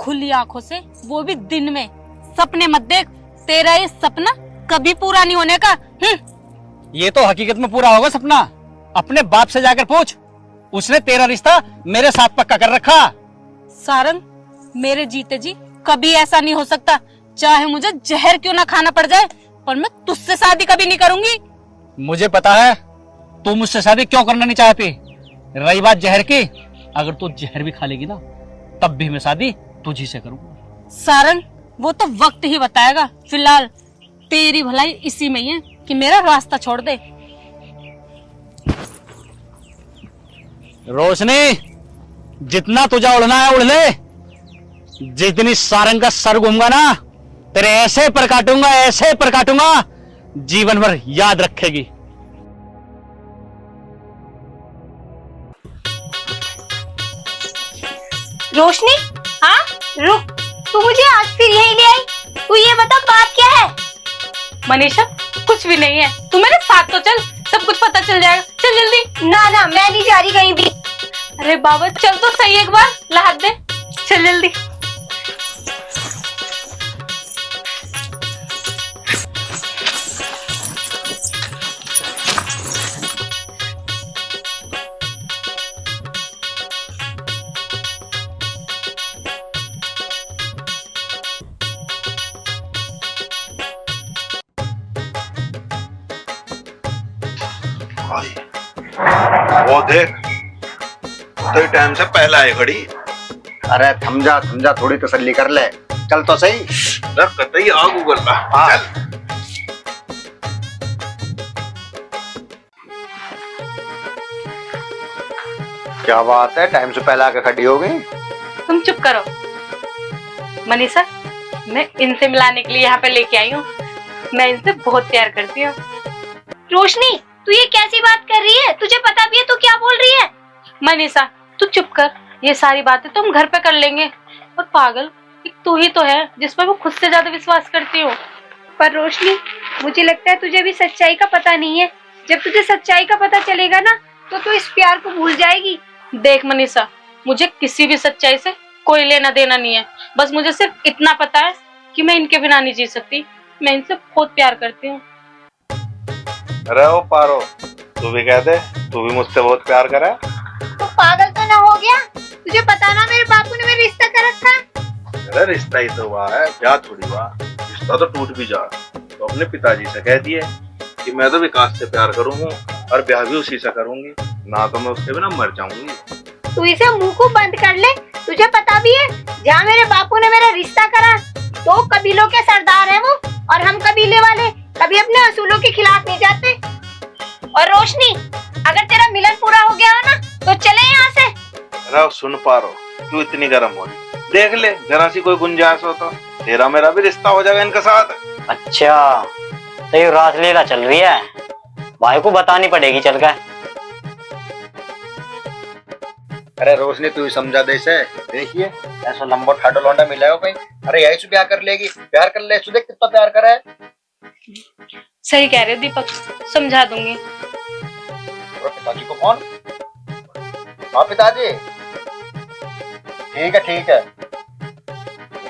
खुली आंखों से, वो भी दिन में, सपने मत देख, तेरा ये सपना कभी पूरा नहीं होने का। ये तो हकीकत में पूरा होगा सपना। अपने बाप से जाकर पूछ, उसने तेरा रिश्ता मेरे साथ पक्का कर रखा। सारंग, मेरे जीते जी कभी ऐसा नहीं हो सकता, चाहे मुझे जहर क्यों ना खाना पड़ जाए, पर मैं तुझसे शादी कभी नहीं करूंगी। मुझे पता है तू मुझसे शादी क्यों करना नहीं चाहती। रही बात जहर की, अगर तू जहर भी खा लेगी ना तब भी मैं शादी तुझी से करूंगा। सारंग, वो तो वक्त ही बताएगा। फिलहाल तेरी भलाई इसी में ही है कि मेरा रास्ता छोड़ दे। रोशनी, जितना तुझे उड़ना है उड़ ले। जिस दिन इस सारंग का सर घूमगा ना, तेरे ऐसे पर काटूंगा जीवन भर याद रखेगी। रोशनी, हाँ रुक, तू मुझे आज फिर यही ले आई। तू ये बता बात क्या है? मनीषा, कुछ भी नहीं है, तू मेरे साथ तो चल, सब कुछ पता चल जाएगा। चल जल्दी। ना ना, मैं नहीं जा रही कहीं भी। अरे बाबा चल तो सही, एक बार ला हाथ दे, चल जल्दी। वो देख, तो टाइम से पहला है घड़ी। अरे थमजा थोड़ी तसल्ली कर ले, चल तो सही। कतई आग उगल रहा। चल। क्या बात है, टाइम से पहले आके खड़ी हो गई। तुम चुप करो। मनीषा, मैं इनसे मिलाने के लिए यहाँ पे लेके आई हूँ। मैं इनसे बहुत प्यार करती हूँ। रोशनी, तू ये कैसी बात कर रही है? तुझे पता भी है तू क्या बोल रही है? मनीषा, तू चुप कर, ये सारी बातें तो हम घर पे कर लेंगे। और पागल, एक तू ही तो है जिस पर मैं खुद से ज्यादा विश्वास करती हूँ। पर रोशनी, मुझे लगता है तुझे भी सच्चाई का पता नहीं है। जब तुझे सच्चाई का पता चलेगा ना तो तू इस प्यार को भूल जाएगी। देख मनीषा, मुझे किसी भी सच्चाई से कोई लेना देना नहीं है। बस मुझे सिर्फ इतना पता है कि मैं इनके बिना नहीं जी सकती। मैं इनसे बहुत प्यार करती हूँ। अरे ओ पारो, तू भी कह दे, तू भी मुझसे बहुत प्यार करे। तो पागल तो ना हो गया? तुझे पता ना मेरे बापू ने मेरा रिश्ता कर रखा। अरे रिश्ता ही तो हुआ है, ब्याह थोड़ी हुआ। रिश्ता तो टूट भी जा। तो अपने पिताजी से कह दिए कि मैं तो विकास से प्यार करूंगा और ब्याह भी उसी से करूंगी, ना तो मैं उसके बिना मर जाऊंगी। तू इसे मुंह को बंद कर ले। तुझे पता भी है, जहाँ मेरे बापू ने मेरा रिश्ता करा तो कबीलों के सरदार है वो, और हम कबीले वाले कभी अपने असूलों के खिलाफ नहीं जाते। और रोशनी, अगर तेरा मिलन पूरा हो गया हो ना तो चले यहाँ से। अरे सुन पारो, क्यों इतनी गर्म हो रही? देख ले, जरा सी कोई गुंजाइश हो तो तेरा मेरा भी रिश्ता हो जाएगा इनके साथ। अच्छा, तो ये रासलीला चल रही है, भाई को बतानी पड़ेगी चल कर। अरे रोशनी, तू ही समझा दे इसे। देखिए, ऐसा लंबा ठाडो लौंडा मिला है कहीं। अरे यही से ब्याह कर लेगी, प्यार कर ले। देख कितना प्यार करा है। सही कह रहे दीपक, समझा दूंगी। और पिताजी को फोन। हाँ पिताजी, ठीक है।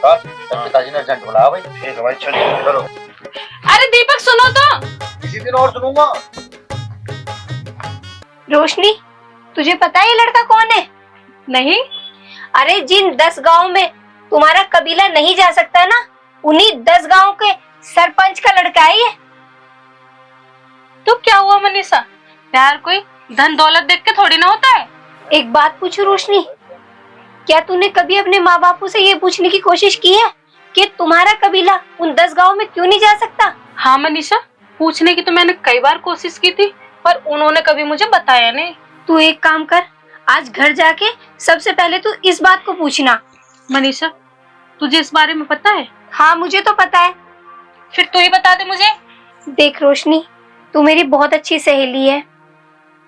पिताजी ने अर्जेंट बुलाया भाई। ठीक है भाई, चलिए करो। अरे दीपक सुनो तो। किसी दिन और सुनूंगा। रोशनी, तुझे पता है ये लड़का कौन है? नहीं। अरे जिन 10 गांव में तुम्हारा कबीला नहीं जा सकता ना, उन्हीं 10 गांव के सरपंच का लड़का है ये। तो क्या हुआ मनीषा, प्यार कोई धन दौलत देख के थोड़ी ना होता है। एक बात पूछूं रोशनी, क्या तूने कभी अपने माँ बापू से ये पूछने की कोशिश की है कि तुम्हारा कबीला उन 10 गांव में क्यों नहीं जा सकता? हाँ मनीषा, पूछने की तो मैंने कई बार कोशिश की थी, पर उन्होंने कभी मुझे बताया नहीं। तू एक काम कर, आज घर जाके सबसे पहले तू इस बात को पूछना। मनीषा, तुझे इस बारे में पता है? हाँ मुझे तो पता है। फिर तू ही बता दे मुझे। देख रोशनी, तू मेरी बहुत अच्छी सहेली है,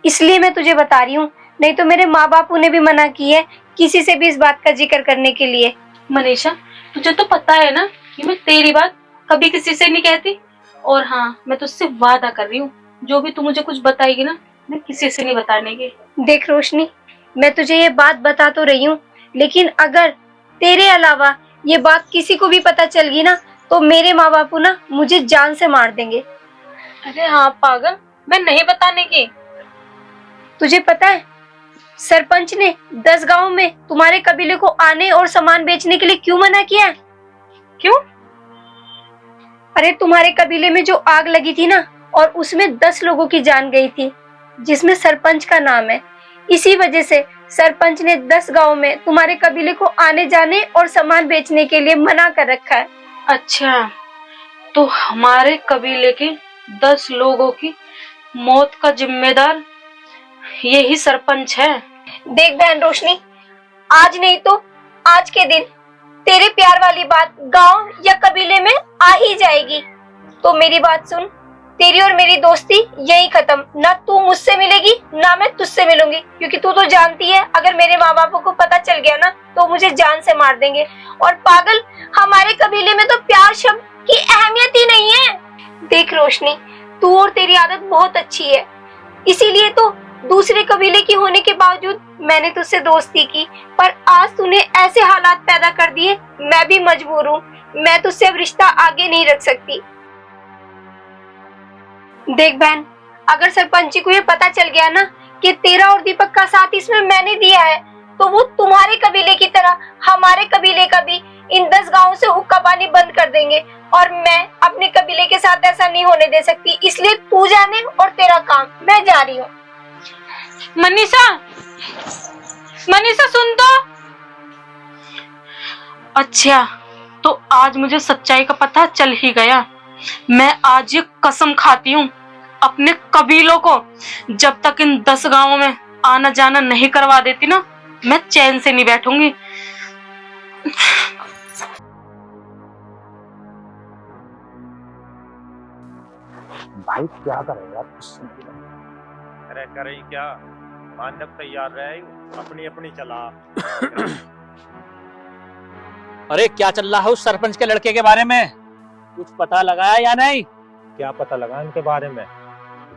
इसलिए मैं तुझे बता रही हूँ। नहीं तो मेरे माँ बापू ने भी मना की है किसी से भी इस बात का जिक्र करने के लिए। मनीषा, तुझे तो पता है ना कि मैं तेरी बात कभी किसी से नहीं कहती। और हाँ, मैं तुझसे वादा कर रही हूँ, जो भी तू मुझे कुछ बताएगी ना, मैं किसी से नहीं बताने की। देख रोशनी, मैं तुझे ये बात बता तो रही हूँ, लेकिन अगर तेरे अलावा ये बात किसी को भी पता चल गई ना तो मेरे माँ बापू ना मुझे जान से मार देंगे। अरे हाँ पागल, मैं नहीं बताने की। तुझे पता है सरपंच ने 10 गांव में तुम्हारे कबीले को आने और सामान बेचने के लिए क्यों मना किया है? क्यों? अरे तुम्हारे कबीले में जो आग लगी थी ना और उसमें 10 लोगों की जान गई थी, जिसमें सरपंच का नाम है। इसी वजह से सरपंच ने 10 गांव में तुम्हारे कबीले को आने जाने और सामान बेचने के लिए मना कर रखा है। अच्छा, तो हमारे कबीले के 10 लोगों की मौत का जिम्मेदार यही सरपंच है। देख बहन रोशनी, आज नहीं तो आज के दिन तेरे प्यार वाली बात गांव या कबीले में आ ही जाएगी। तो मेरी बात सुन, तेरी और मेरी दोस्ती यही खत्म। ना तू मुझसे मिलेगी ना मैं तुझसे मिलूंगी, क्योंकि तू तो जानती है अगर मेरे माँ बापों को पता चल गया ना तो मुझे जान से मार देंगे। और पागल, हमारे कबीले में तो प्यार शब्द की अहमियत ही नहीं है। देख रोशनी, तू और तेरी आदत बहुत अच्छी है, इसीलिए तो दूसरे कबीले की होने के बावजूद मैंने तुझसे दोस्ती की। पर आज तूने ऐसे हालात पैदा कर दिए, मैं भी मजबूर हूँ। मैं तुझसे अब रिश्ता आगे नहीं रख सकती। देख बहन, अगर सरपंच जी को ये पता चल गया ना कि तेरा और दीपक का साथ इसमें मैंने दिया है, तो वो तुम्हारे कबीले की तरह हमारे कबीले का भी इन 10 गांवों से हुक्का पानी बंद कर देंगे। और मैं अपने कबीले के साथ ऐसा नहीं होने दे सकती, इसलिए तू जाने और तेरा काम। मैं जा रही हूँ। मनीषा, मनीषा सुन तो। अच्छा, तो आज मुझे सच्चाई का पता चल ही गया। मैं आज ये कसम खाती हूँ अपने कबीलों को, जब तक इन 10 गांवों में आना जाना नहीं करवा देती ना, मैं चैन से नहीं बैठूंगी। भाई क्या करेगा? अरे करे क्या, मानक तैयार रहे, अपनी अपनी चला। अरे क्या चल रहा है उस सरपंच के लड़के के बारे में? कुछ पता लगाया या नहीं? क्या पता लगा इनके बारे में?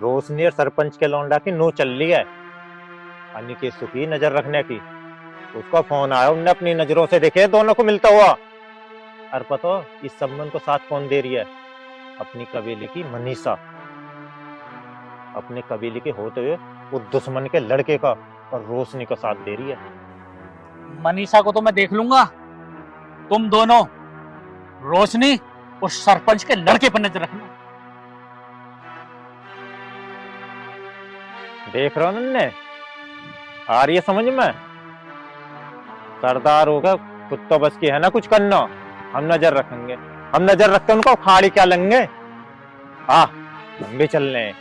रोशनी और सरपंच के लौंडा की नू चल रही है, अनिकेत की नजर रखने की। उसका फोन आया, उनने अपनी नजरों से देखे दोनों को मिलता हुआ। और पता इस संबंध को साथ कौन दे रही है? अपनी कबीले की मनीषा, अपने कबीले के होते हुए वो दुश्मन के लड़के का और रोशनी का साथ दे रही है। मनीषा को तो मैं देख लूंगा, तुम दोनों रोशनी उस सरपंच के लड़के पर नजर रखना। देख रहा हूं ने, आ रही है समझ में? सरदार हो गया, खुद तो बस की है ना कुछ करना। हम नजर रखेंगे, हम नजर रखते उनको खाड़ी क्या लेंगे। हाँ, हम भी चल रहे हैं।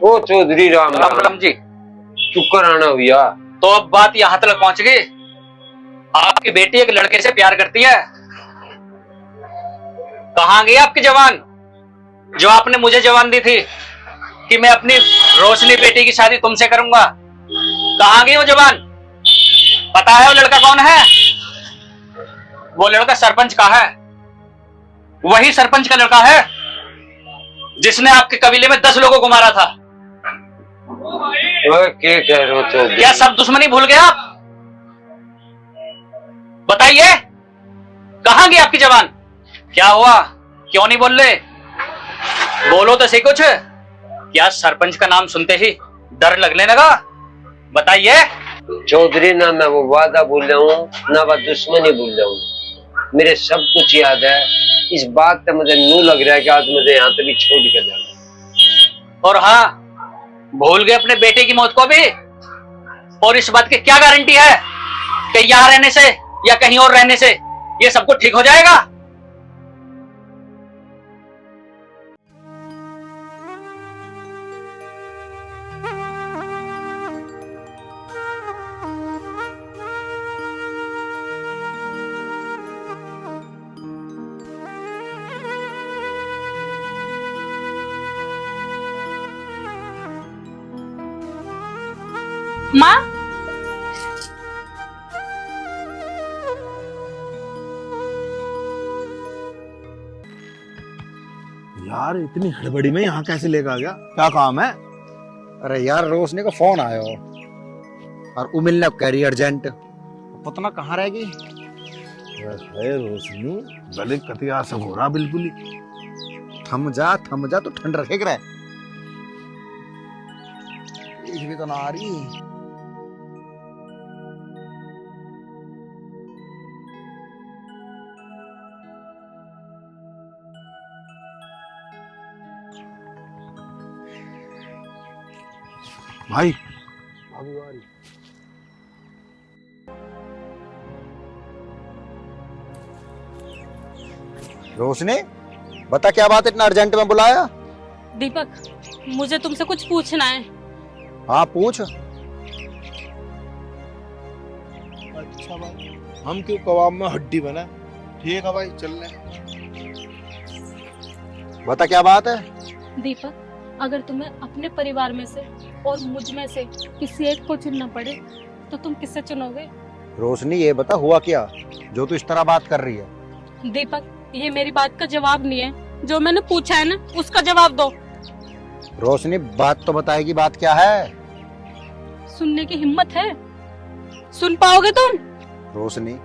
ओ चौधरी राम राम जी। शुक्र आना भैया। तो अब बात यहाँ तक पहुंच गई, आपकी बेटी एक लड़के से प्यार करती है। कहाँ गई आपकी जवान, जो आपने मुझे जवान दी थी कि मैं अपनी रोशनी बेटी की शादी तुमसे करूंगा? कहाँ गई वो जवान? पता है वो लड़का कौन है? वो लड़का सरपंच का है, वही सरपंच का लड़का है जिसने आपके कबीले में 10 लोगों को मारा था। क्या कह रहे हो चौधरी? क्या सब दुश्मनी भूल गए आप? बताइए, कहाँ गई आपकी जवान? क्या हुआ, क्यों नहीं बोल रहे? बोलो तो सही कुछ। क्या सरपंच का नाम सुनते ही डर लगने लगा? बताइए। चौधरी, ना मैं वो वादा भूल रहा हूँ ना वह दुश्मनी भूल रहा हूँ। मेरे सब कुछ याद है। इस बात पे मुझे नू लग रहा है कि आज मुझे यहाँ से भी छोड़ के जाना। और हाँ, भूल गए अपने बेटे की मौत को भी? और इस बात की क्या गारंटी है कि यहाँ रहने से या कहीं और रहने से ये सब कुछ ठीक हो जाएगा? माँ, यार इतनी हड़बड़ी में यहाँ कैसे लेकर आ गया? क्या काम है? अरे यार, रोशनी को फोन आया हो और वो मिलने कह रही अर्जेंट। पता कहाँ रहेगी? है रोशनी गले कतिया सब हो रहा बिल्कुल ही। थम जा तो ठंड रखेग रहे। एक भी तो ना आ रही। भाई रोशनी, बता क्या बात इतना अर्जेंट में बुलाया? दीपक, मुझे तुमसे कुछ पूछना है। हाँ पूछ। अच्छा भाई, हम क्यों कबाब में हड्डी बना? ठीक है भाई, चल रहे। बता क्या बात है? दीपक, अगर तुम्हें अपने परिवार में से और मुझ में से किसी एक को चुनना पड़े तो तुम किससे चुनोगे? रोशनी ये बता हुआ क्या जो तू इस तरह बात कर रही है? दीपक, ये मेरी बात का जवाब नहीं है, जो मैंने पूछा है ना उसका जवाब दो। रोशनी बात तो बताएगी, बात क्या है? सुनने की हिम्मत है? सुन पाओगे तुम? रोशनी,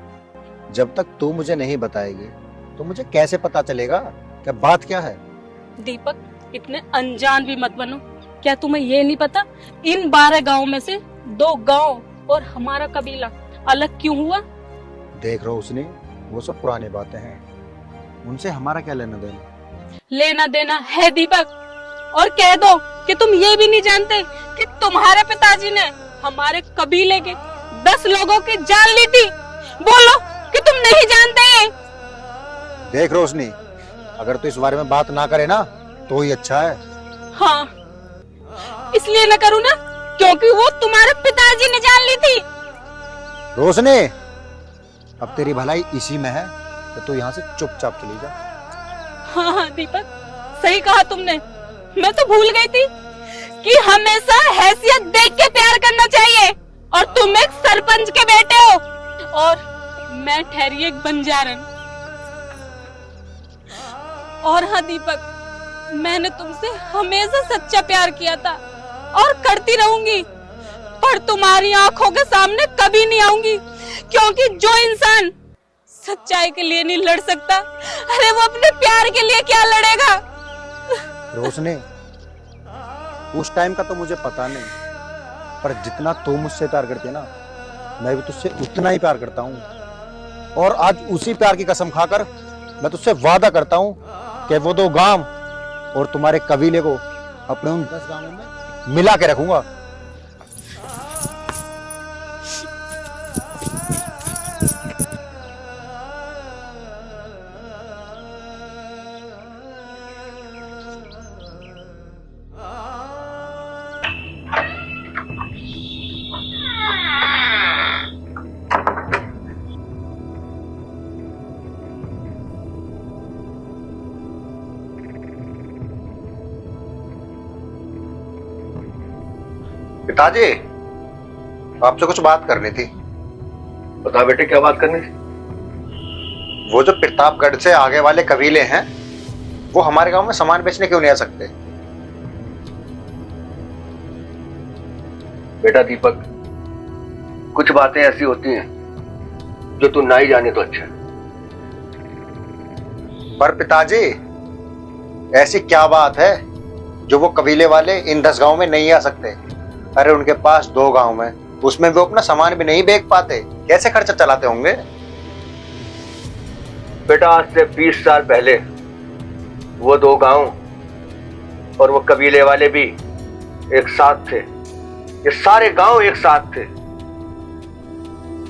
जब तक तू मुझे नहीं बताएगी तो मुझे कैसे पता चलेगा क्या बात क्या है? दीपक, इतने अनजान भी मत बनो। क्या तुम्हें ये नहीं पता इन 12 गांव में से 2 गांव और हमारा कबीला अलग क्यों हुआ? देख रोशनी, वो सब पुरानी बातें हैं, उनसे हमारा क्या लेना देना? लेना देना है दीपक, और कह दो कि तुम ये भी नहीं जानते कि तुम्हारे पिताजी ने हमारे कबीले के 10 लोगों की जान ली थी। बोलो कि तुम नहीं जानते। देख रोशनी, अगर तू इस बारे में बात ना करे ना तो ही अच्छा है। हाँ, इसलिए न करूँ ना क्योंकि वो तुम्हारे पिताजी ने जान ली थी। रोशनी, अब तेरी भलाई इसी में है तो तू यहाँ से चुपचाप चली जा। हाँ दीपक, सही कहा तुमने। मैं तो भूल गई थी कि हमेशा हैसियत देख के प्यार करना चाहिए, और तुम एक सरपंच के बेटे हो और मैं ठहरी एक बंजारन। और हाँ दीपक, मैंने तुमसे हमेशा सच्चा प्यार किया था और करती रहूंगी, पर तुम्हारी आंखों के सामने कभी नहीं आऊंगी, क्योंकि जो इंसान सच्चाई के लिए नहीं लड़ सकता, अरे वो अपने प्यार के लिए क्या लड़ेगा? रोशनी, उस टाइम का तो मुझे पता नहीं, पर जितना तू मुझसे प्यार करती है ना, मैं भी तुझसे उतना ही प्यार करता हूँ। और आज उसी प्यार की कसम खाकर मैं तुझसे वादा करता हूँ कि वो 2 गांव और तुम्हारे कबीले को अपने उन 10 गांवों में मिला के रखूंगा। पिताजी, आपसे कुछ बात करनी थी। बता बेटे, क्या बात करनी थी? वो जो प्रतापगढ़ से आगे वाले कबीले हैं, वो हमारे गांव में सामान बेचने क्यों नहीं आ सकते? बेटा दीपक, कुछ बातें ऐसी होती हैं जो तू ना ही जाने तो अच्छा है। पर पिताजी, ऐसी क्या बात है जो वो कबीले वाले इन 10 गांव में नहीं आ सकते? अरे उनके पास 2 गांव में, उसमें वो अपना सामान भी नहीं बेच पाते, कैसे खर्चा चलाते होंगे? बेटा, आज से 20 साल पहले वो 2 गांव और वो कबीले वाले भी एक साथ थे। ये सारे गांव एक साथ थे,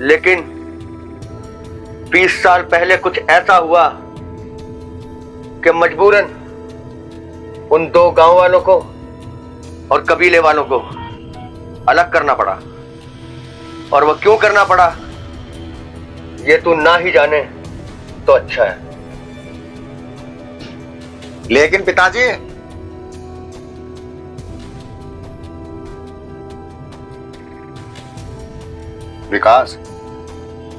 लेकिन 20 साल पहले कुछ ऐसा हुआ कि मजबूरन उन 2 गांव वालों को और कबीले वालों को अलग करना पड़ा। और वो क्यों करना पड़ा ये तू ना ही जाने तो अच्छा है। लेकिन पिताजी, विकास,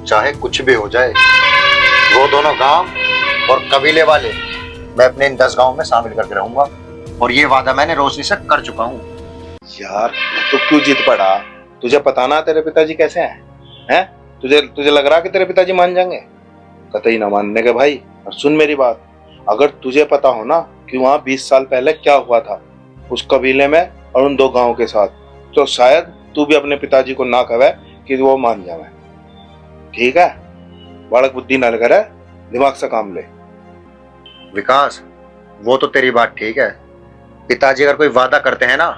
चाहे कुछ भी हो जाए, वो दोनों गांव और कबीले वाले मैं अपने इन 10 गांव में शामिल करके रहूंगा, और ये वादा मैंने रोशनी से कर चुका हूं। यार तू क्यों जीत पड़ा? तुझे पता ना तेरे पिताजी कैसे हैं? तुझे लग रहा कि तेरे पिताजी मान जाएंगे? कतई ना मानने के भाई। और सुन मेरी बात, अगर तुझे पता हो ना कि वहाँ 20 साल पहले क्या हुआ था उस कबीले में और उन 2 गांवों के साथ, तो शायद तू भी अपने पिताजी को ना कहे कि वो मान जाए। ठीक है? बालक बुद्धि ना करे, दिमाग से काम ले। विकास, वो तो तेरी बात ठीक है, पिताजी अगर कोई वादा करते हैं ना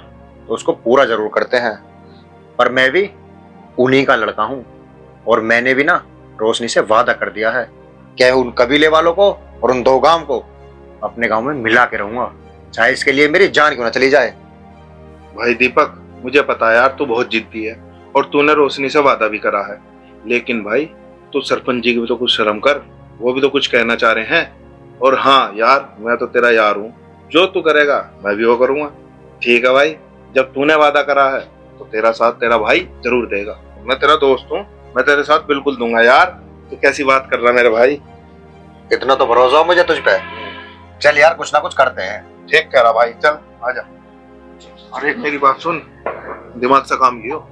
तो उसको पूरा जरूर करते हैं। पर मैं भी उन्हीं का लड़का हूं और मैंने भी ना रोशनी से वादा कर दिया है कि उन कबीले वालों को और उन 2 गांव को अपने गांव में मिला के रहूंगा, चाहे इसके लिए मेरी जान क्यों ना चली जाए। भाई दीपक, मुझे पता है यार तू बहुत जिद्दी है और तूने रोशनी से वादा भी करा है, लेकिन भाई तू सरपंच जी की भी तो कुछ शर्म कर, वो भी तो कुछ कहना चाह रहे हैं। और हाँ यार, मैं तो तेरा यार हूँ, जो तू करेगा मैं भी वो करूंगा। ठीक है भाई, जब तूने वादा करा है तो तेरा साथ तेरा भाई जरूर देगा। मैं तेरा दोस्त हूँ, मैं तेरे साथ बिल्कुल दूंगा यार। तू कैसी बात कर रहा है मेरे भाई? इतना तो भरोसा हो मुझे तुझ पे। चल यार, कुछ ना कुछ करते हैं। ठीक कह रहा भाई, चल आजा। अरे मेरी बात सुन, दिमाग से काम लियो।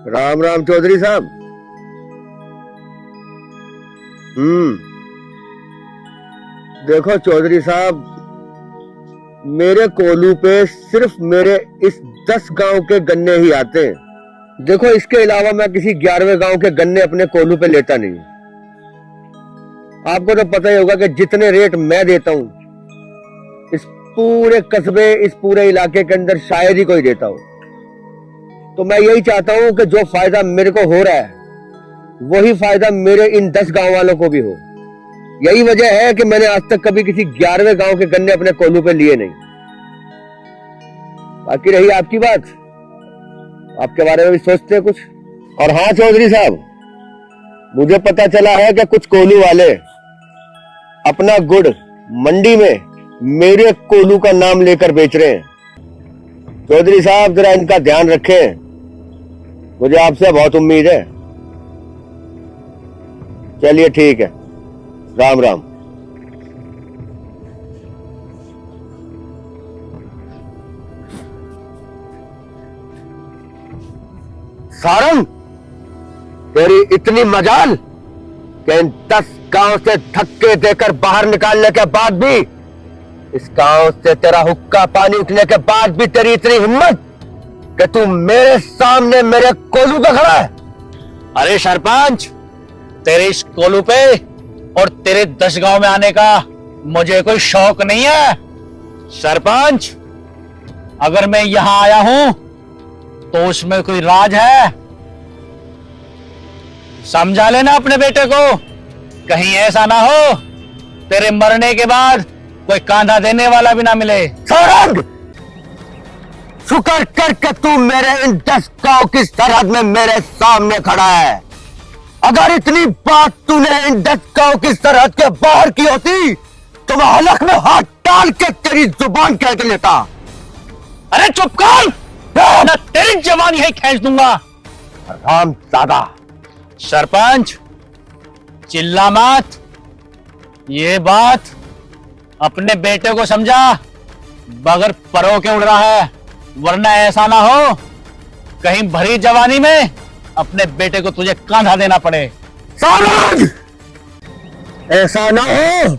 राम राम चौधरी साहब। देखो चौधरी साहब, मेरे कोलू पे सिर्फ मेरे इस 10 गांव के गन्ने ही आते हैं। देखो, इसके अलावा मैं किसी 11वें गांव के गन्ने अपने कोलू पे लेता नहीं। आपको तो पता ही होगा कि जितने रेट मैं देता हूं, इस पूरे कस्बे, इस पूरे इलाके के अंदर शायद ही कोई देता हो। तो मैं यही चाहता हूं कि जो फायदा मेरे को हो रहा है, वही फायदा मेरे इन 10 गांव वालों को भी हो। यही वजह है कि मैंने आज तक कभी किसी 11वें गांव के गन्ने अपने कोलू पे लिए नहीं। बाकी रही आपकी बात, आपके बारे में भी सोचते हैं कुछ। और हाँ चौधरी साहब, मुझे पता चला है कि कुछ कोलू वाले अपना गुड़ मंडी में मेरे कोलू का नाम लेकर बेच रहे हैं। चौधरी साहब, जरा इनका ध्यान रखें, मुझे आपसे बहुत उम्मीद है। चलिए ठीक है, राम राम। सारंग, तेरी इतनी मजाल कि इन 10 गांव से धक्के देकर बाहर निकालने के बाद भी, इस गांव से तेरा हुक्का पानी उठने के बाद भी तेरी इतनी हिम्मत कि तू मेरे सामने मेरे कोलू पे खड़ा है। अरे सरपंच, तेरे इस कोलू पे और तेरे 10 गांव में आने का मुझे कोई शौक नहीं है। सरपंच, अगर मैं यहां आया हूं तो उसमें कोई राज है। समझा लेना अपने बेटे को, कहीं ऐसा ना हो तेरे मरने के बाद कोई कांधा देने वाला भी ना मिले। सारंग, शुक्र कर के तू मेरे इन 10 गांव की सरहद में मेरे सामने खड़ा है। अगर इतनी बात तूने इन 10 गांव की सरहद के बाहर की होती तो मैं हलक में हाथ डाल के तेरी जुबान काट लेता। अरे चुप कर, ना तेरी जवान यही खींच दूंगा। रामजादा। सरपंच, चिल्ला मत। ये बात अपने बेटे को समझा, बगैर परों के उड़ रहा है, वरना ऐसा ना हो कहीं भरी जवानी में अपने बेटे को तुझे कांधा देना पड़े। सारंग, ऐसा ना हो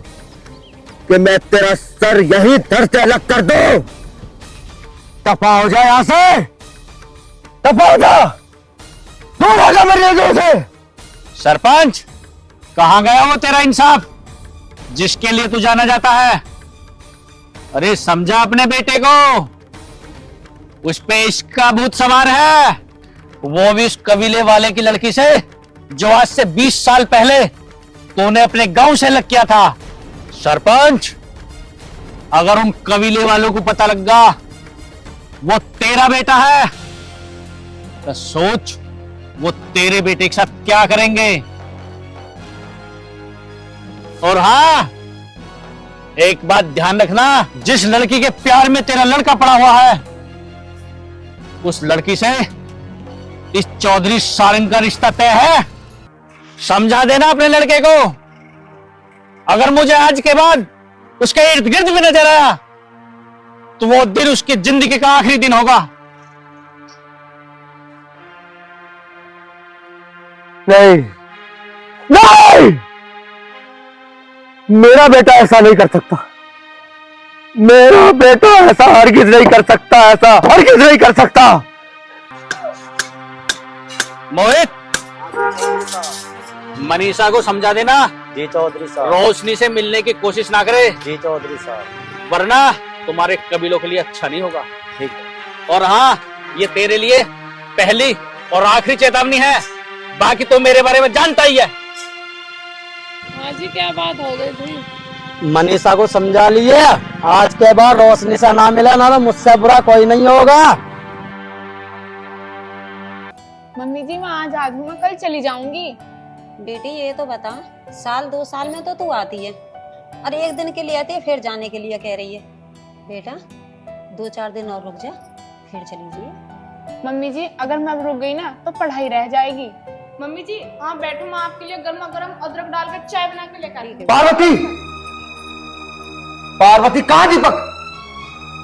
कि मैं तेरा सर यहीं धड़ से अलग कर दूं। दफा हो जा यहां से, दफा हो जा, दूर हो जा मेरे नजरों से। सरपंच, कहां गया वो तेरा इंसाफ जिसके लिए तू जाना जाता है? अरे समझा अपने बेटे को, उस पे इसका भूत सवार है, वो भी उस कबीले वाले की लड़की से जो आज से 20 साल पहले तूने अपने गांव से अलग किया था। सरपंच, अगर उन कबीले वालों को पता लग गया वो तेरा बेटा है तो सोच वो तेरे बेटे के साथ क्या करेंगे। और हाँ, एक बात ध्यान रखना, जिस लड़की के प्यार में तेरा लड़का पड़ा हुआ है, उस लड़की से इस चौधरी सारंग का रिश्ता तय है। समझा देना अपने लड़के को। अगर मुझे आज के बाद उसके इर्द गिर्द भी नजर आया तो वो दिन उसकी जिंदगी का आखिरी दिन होगा। नहीं, नहीं, मेरा बेटा ऐसा नहीं कर सकता, मेरा बेटा ऐसा हरगिज नहीं कर सकता, ऐसा हरगिज नहीं कर सकता। मोहित, मनीषा को समझा देना जी चौधरी साहब। रोशनी से मिलने की कोशिश ना करे, जी चौधरी साहब। वरना तुम्हारे कबीलों के लिए अच्छा नहीं होगा। ठीक है। और हाँ, ये तेरे लिए पहली और आखिरी चेतावनी है, बाकी तो मेरे बारे में जानता ही है। हाँ जी, क्या बात हो गई थी? मनीषा को समझा लिए, आज के बाद रोशनी से ना मिला ना, तो मुझसे बुरा कोई नहीं होगा। मम्मी जी, मैं आज आती हूँ, मैं कल चली जाऊंगी। बेटी ये तो बता, साल 2 साल में तो तू आती है और एक दिन के लिए आती है, फिर जाने के लिए कह रही है। बेटा 2-4 दिन और रुक जा, फिर चली जाइए। मम्मी जी, अगर मैं अब रुक गई ना तो पढ़ाई रह जाएगी। मम्मी जी, हाँ बैठो, मैं आपके लिए गर्मा गर्म अदरक डालकर चाय बना के लेकर आई। पार्वती, पार्वती कहाँ दीपक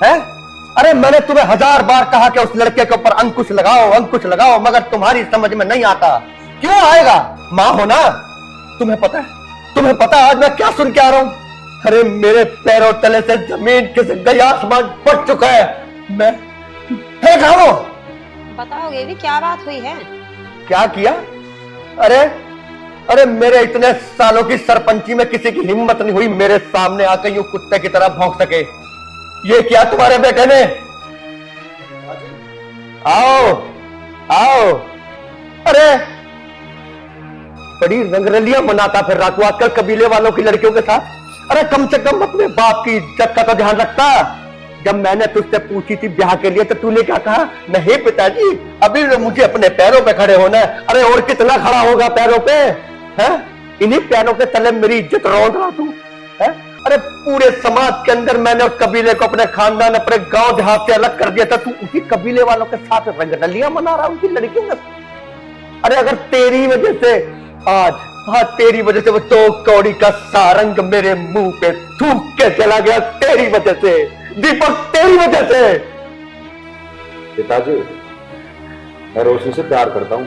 है? अरे मैंने तुम्हें 1000 बार कहा कि उस लड़के के ऊपर अंकुश लगाओ, अंकुश लगाओ, मगर तुम्हारी समझ में नहीं आता। क्यों आएगा? माँ हो ना, तुम्हें पता है, तुम्हें पता है आज मैं क्या सुन के आ रहा हूं? अरे मेरे पैरों तले से जमीन खिसक गई, आसमान फट चुका है। मैं है कहाँ वो? बताओगे भी क्या बात हुई है? क्या किया? अरे अरे मेरे इतने सालों की सरपंची में किसी की हिम्मत नहीं हुई मेरे सामने आकर यूं कुत्ते की तरह भौंक सके। ये क्या तुम्हारे बेटे ने? आओ आओ। अरे बड़ी रंगरलियां मनाता फिर रहा तू आजकल कबीले वालों की लड़कियों के साथ। अरे कम से कम अपने बाप की इज्जत का तो ध्यान रखता। जब मैंने तुझसे पूछी थी ब्याह के लिए तो तूने क्या कहा? नहीं पिताजी, अभी मुझे अपने पैरों पे खड़े होना है। अरे और कितना खड़ा होगा पैरों पे? है इन्हीं पैरों के तले मेरी इज्जत रौंद रहा तू है? अरे पूरे समाज के अंदर मैंने उस कबीले को, अपने खानदान, अपने गांव देहात से अलग कर दिया था। तू उसी कबीले वालों के साथ रंगरलियां मना रहा उनकी लड़कियों में। अरे अगर तेरी वजह से आज, हाँ तेरी वजह से वो तो कौड़ी का सारंग मेरे मुंह पे थूक के चला गया, तेरी वजह से दीपक, तेरी वजह से। पिताजी, मैं रोशनी से प्यार करता हूँ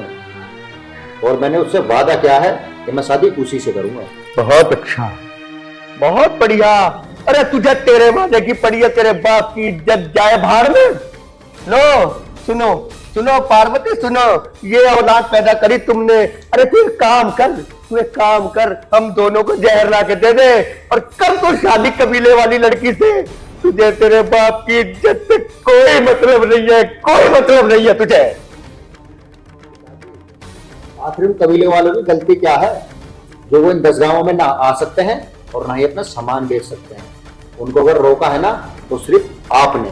और मैंने उससे वादा किया है कि मैं शादी उसी से करूंगा। बहुत अच्छा, बहुत बढ़िया। अरे तुझे तेरे वादे की पड़ी है, तेरे बाप की इज्जत जाए भाड़ में। लो सुनो सुनो पार्वती, सुनो, ये औलाद पैदा करी तुमने। अरे तू एक काम कर, तू एक काम कर, हम दोनों को जहर ला के दे दे और कर तो शादी कबीले वाली लड़की से। तुझे तेरे बाप की इज्जत से कोई मतलब नहीं है, कोई मतलब नहीं है तुझे। आखिर उन कबीले वालों की गलती क्या है जो वो इन 10 गांवों में ना आ सकते हैं और ना ही अपना सामान बेच सकते हैं? उनको अगर रोका है ना तो सिर्फ आपने।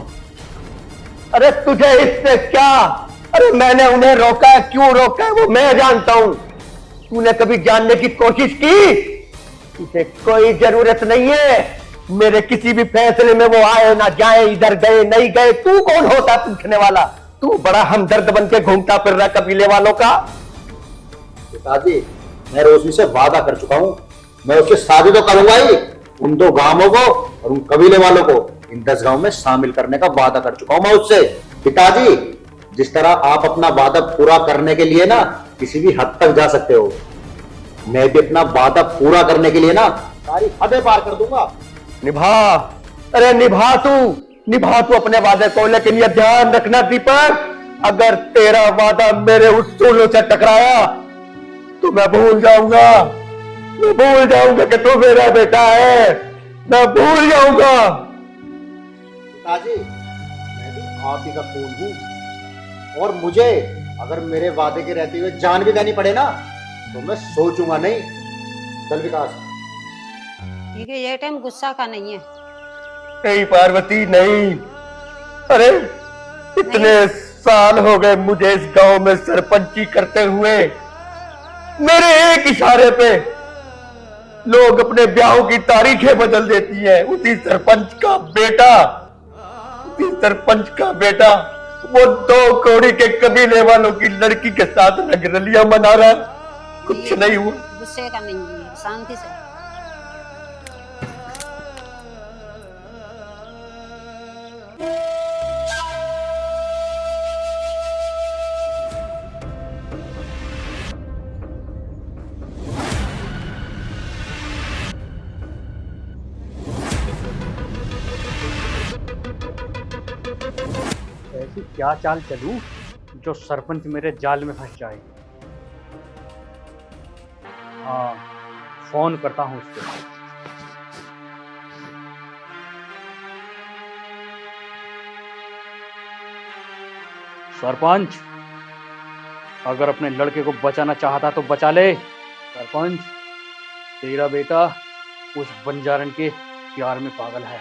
अरे तुझे इससे क्या? अरे मैंने उन्हें रोका है, क्यों रोका है वो मैं जानता हूं। तूने कभी जानने की कोशिश की? तुझे कोई जरूरत नहीं है मेरे किसी भी फैसले में वो आए ना जाए, इधर गए नहीं गए। तू कौन होता पूछने वाला? तू बड़ा हमदर्द बन के घूमता फिर रहा कबीले वालों का। पिताजी, मैं रोशनी से वादा कर चुका हूं, मैं उससे शादी तो करूंगा ही। उन 2 गांवों को और उन कबीले वालों को इन 10 गांव में शामिल करने का वादा कर चुका हूं मैं उससे। पिताजी, जिस तरह आप अपना वादा पूरा करने के लिए ना किसी भी हद तक जा सकते हो, मैं भी अपना वादा पूरा करने के लिए ना सारी हदें पार कर दूंगा। निभा, अरे निभा तू अपने वादे को। लेकिन ये ध्यान रखना दीपक, अगर तेरा वादा मेरे उसूलों से टकराया तो मैं भूल जाऊंगा कि तू मेरा बेटा है, मैं भूल जाऊंगा। पिताजी, मैं भी आप ही का खून हूं और मुझे अगर मेरे वादे के रहते हुए जान भी देनी पड़े ना तो मैं सोचूंगा नहीं। चल विकास। ठीक है, ये टाइम गुस्सा का नहीं है। नहीं पार्वती नहीं। अरे इतने साल हो गए मुझे इस गांव में सरपंची करते हुए। मेरे एक इशारे पे लोग अपने ब्याहों की तारीखें बदल देती हैं। उसी सरपंच का बेटा वो 2 कौड़ी के कबीले वालों की लड़की के साथ रंगरलियां मना रहा। कुछ नहीं हुआ। गुस्से का नहीं है, शांति से। ऐसी क्या चाल चलूं जो सरपंच मेरे जाल में फंस जाए। हाँ, फोन करता हूँ उसको। सरपंच, अगर अपने लड़के को बचाना चाहता तो बचा ले। सरपंच, तेरा बेटा उस बंजारन के प्यार में पागल है।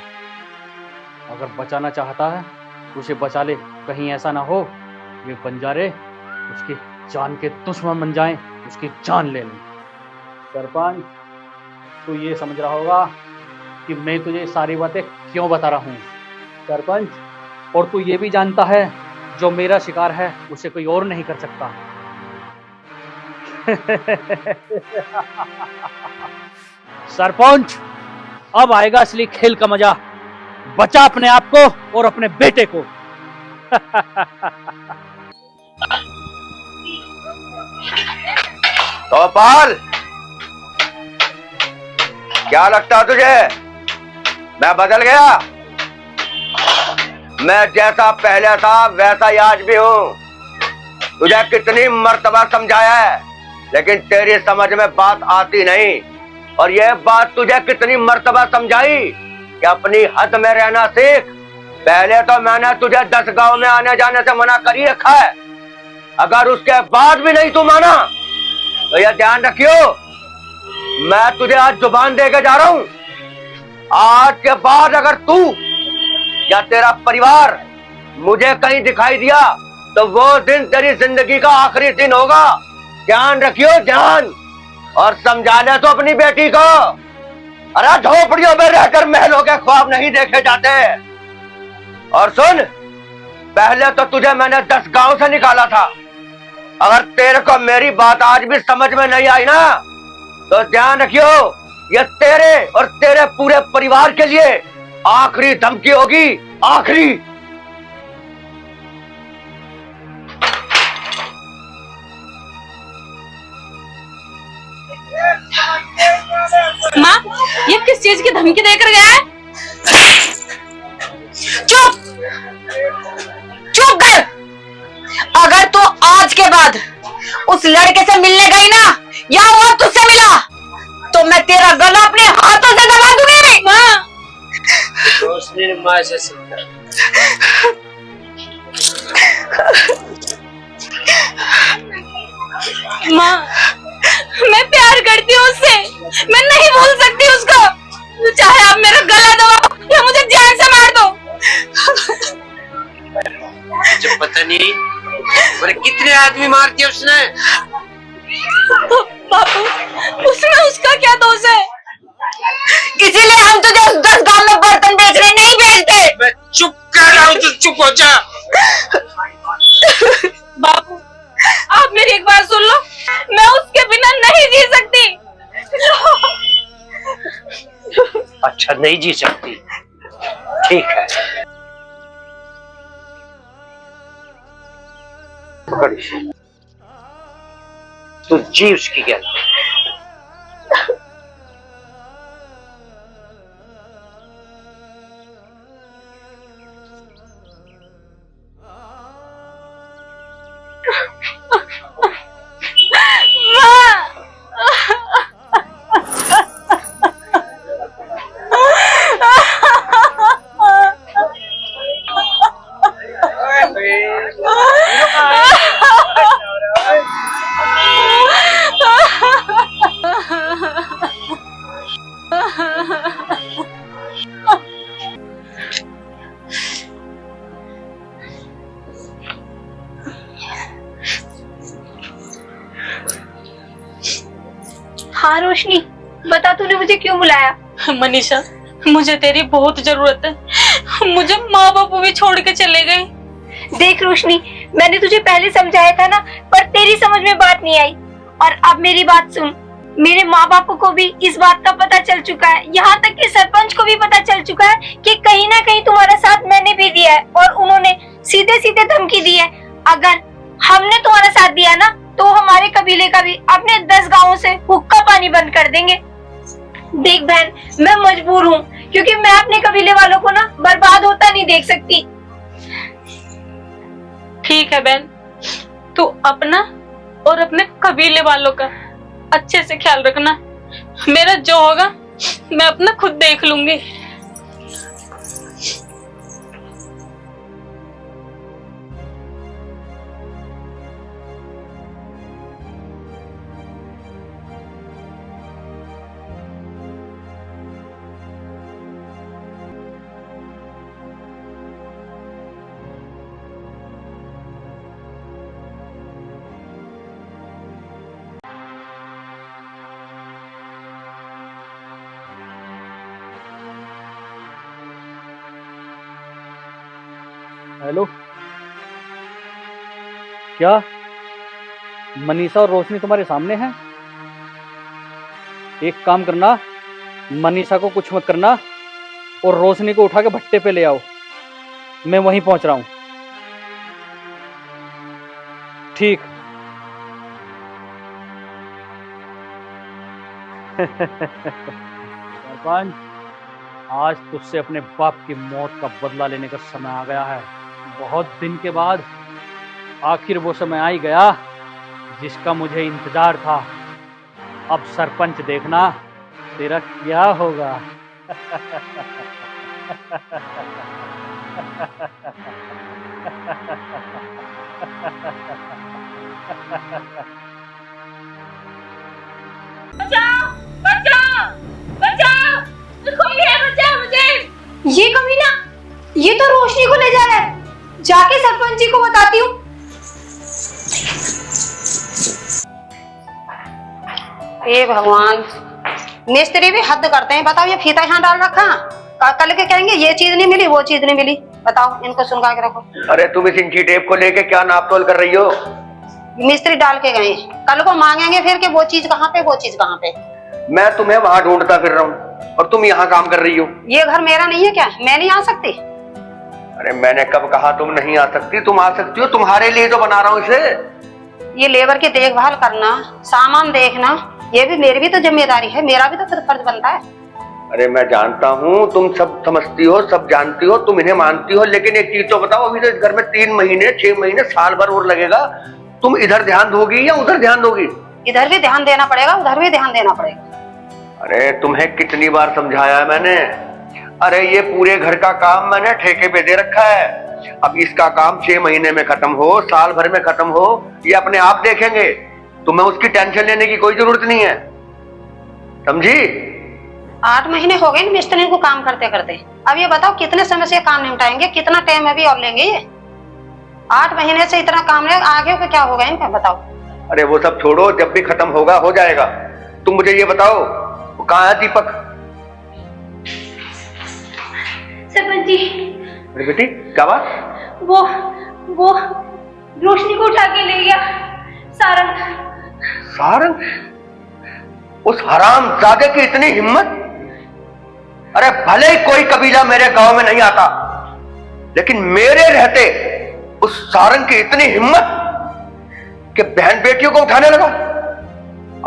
अगर बचाना चाहता है उसे बचा ले। कहीं ऐसा ना हो ये बंजारे उसकी जान के दुश्मन बन जाएं, उसकी जान ले लें। सरपंच, तू ये समझ रहा होगा कि मैं तुझे सारी बातें क्यों बता रहा हूँ। सरपंच, और तू ये भी जानता है जो मेरा शिकार है उसे कोई और नहीं कर सकता। सरपंच, अब आएगा असली खेल का मजा। बचा अपने आप को और अपने बेटे को। गोपाल, क्या लगता तुझे मैं बदल गया? मैं जैसा पहले था वैसा ही आज भी हूँ। तुझे कितनी मर्तबा समझाया है लेकिन तेरी समझ में बात आती नहीं। और यह बात तुझे कितनी मर्तबा समझाई कि अपनी हद में रहना सीख। पहले तो मैंने तुझे 10 गांव में आने जाने से मना कर ही रखा है। अगर उसके बाद भी नहीं तू माना तो यह ध्यान रखियो, मैं तुझे आज जुबान देके जा रहा हूं। आज के बाद अगर तू या तेरा परिवार मुझे कहीं दिखाई दिया तो वो दिन तेरी जिंदगी का आखिरी दिन होगा। ध्यान रखियो, ध्यान। और समझा ले तो अपनी बेटी को। अरे झोपड़ियों में रहकर महलों के ख्वाब नहीं देखे जाते। और सुन, पहले तो तुझे मैंने 10 गांव से निकाला था। अगर तेरे को मेरी बात आज भी समझ में नहीं आई ना तो ध्यान रखियो, ये तेरे और तेरे पूरे परिवार के लिए आखिरी धमकी होगी, आखिरी। माँ, ये किस चीज की धमकी देकर गया है? चुप चुप कर। अगर तू आज के बाद उस लड़के से मिलने गई ना या वो तुझसे मिला तो मैं तेरा गला अपने हाथों से दबा दूंगी। माँ, रोशनी ने माँ से सीखा। माँ, मैं प्यार करती हूँ उससे। मैं नहीं भूल सकती उसको। चाहे आप मेरा गला दबाओ या मुझे जान से मार दो। मुझे पता नहीं पर कितने आदमी मार दिए उसने। बापू, उसमें उसका क्या दोष है? इसीलिए हम तुझे उस 10 गांव में बर्तन बेचने नहीं भेजते। मैं चुप कर रहा हूँ, तू चुप हो जा। बापू, आप मेरी एक बात सुन लो। मैं उसके बिना नहीं जी सकती। अच्छा, नहीं जी सकती, ठीक है। पकड़ इसे। तू जी उसकी गल। हाँ रोशनी, बता तूने मुझे क्यों बुलाया? मनीषा, मुझे तेरी बहुत जरूरत है। मुझे माँ बाप भी छोड़ के चले गए। देख रोशनी, मैंने तुझे पहले समझाया था ना, पर तेरी समझ में बात नहीं आई। और अब मेरी बात सुन, मेरे माँ बाप को भी इस बात का पता चल चुका है, यहाँ तक कि सरपंच को भी पता चल चुका है कि कहीं ना कहीं तुम्हारा साथ मैंने भी दिया है। और उन्होंने सीधे सीधे धमकी दी है, अगर हमने तुम्हारा साथ दिया ना तो हमारे कबीले का भी अपने 10 गांवों से हुक्का पानी बंद कर देंगे। देख बहन, मैं मजबूर हूँ क्योंकि मैं अपने कबीले वालों को ना बर्बाद होता नहीं देख सकती। ठीक है बहन, तू अपना और अपने कबीले वालों का अच्छे से ख्याल रखना। मेरा जो होगा मैं अपना खुद देख लूंगी। हेलो, क्या मनीषा और रोशनी तुम्हारे सामने हैं? एक काम करना, मनीषा को कुछ मत करना और रोशनी को उठा के भट्टे पे ले आओ। मैं वहीं पहुंच रहा हूं। ठीक। सरपंच, आज तुझसे अपने बाप की मौत का बदला लेने का समय आ गया है। बहुत दिन के बाद आखिर वो समय आ ही गया जिसका मुझे इंतजार था। अब सरपंच देखना तेरा क्या होगा। बचाओ बचाओ बचाओ, कोई है, बचाओ मुझे। ये कमीना, ये तो रोशनी को ले जा रहा है। जाके सरपंच जी को बताती हूँ। हे भगवान, मिस्त्री भी हद करते हैं। बताओ, ये फीता यहाँ डाल रखा, कल के कहेंगे ये चीज नहीं मिली, वो चीज नहीं मिली। बताओ, इनको सुनगा के रखो। अरे तुम इस इंची टेप को लेके क्या नाप तोल कर रही हो? मिस्त्री डाल के गए, कल को मांगेंगे फिर कि वो चीज कहाँ पे, वो चीज कहाँ पे। मैं तुम्हें वहां ढूंढता फिर रहा हूँ और तुम यहाँ काम कर रही हो। ये घर मेरा नहीं है क्या? मैं नहीं आ सकती? अरे मैंने कब कहा तुम नहीं आ सकती? तुम आ सकती हो, तुम्हारे लिए तो बना रहा हूँ इसे। ये लेबर की देखभाल करना, सामान देखना, ये भी मेरी भी तो जिम्मेदारी है, मेरा भी तो फर्ज बनता है। अरे मैं जानता हूँ, तुम सब समझती हो, सब जानती हो, तुम इन्हें मानती हो, लेकिन एक चीज तो बताओ, अभी तो इस घर में 3 महीने 6 महीने साल भर और लगेगा। तुम इधर ध्यान दोगी या उधर ध्यान दोगी? इधर भी ध्यान देना पड़ेगा, उधर भी ध्यान देना पड़ेगा। अरे तुम्हें कितनी बार समझाया है मैंने। अरे ये पूरे घर का काम मैंने ठेके पे दे रखा है। अब इसका काम 6 महीने में खत्म हो, साल भर में खत्म हो, ये अपने आप देखेंगे। तुम्हें उसकी टेंशन लेने की कोई जरूरत नहीं है, समझी? 8 महीने हो गए मिस्त्री को काम करते करते। अब ये बताओ कितने समय से काम निपटाएंगे, कितना टाइम अभी और लेंगे ये? 8 महीने से इतना काम है, आगे का क्या होगा इनका बताओ? अरे वो सब छोड़ो, जब भी खत्म होगा हो जाएगा। तुम मुझे ये बताओ, वो कहाँ है दीपक? सरपंच जी। अरे बेटी क्या बात? वो रोशनी को उठा के ले गया सारंग। सारंग? उस हरामजादे की इतनी हिम्मत! अरे भले ही कोई कबीला मेरे गांव में नहीं आता, लेकिन मेरे रहते उस सारंग की इतनी हिम्मत कि बहन बेटियों को उठाने लगा।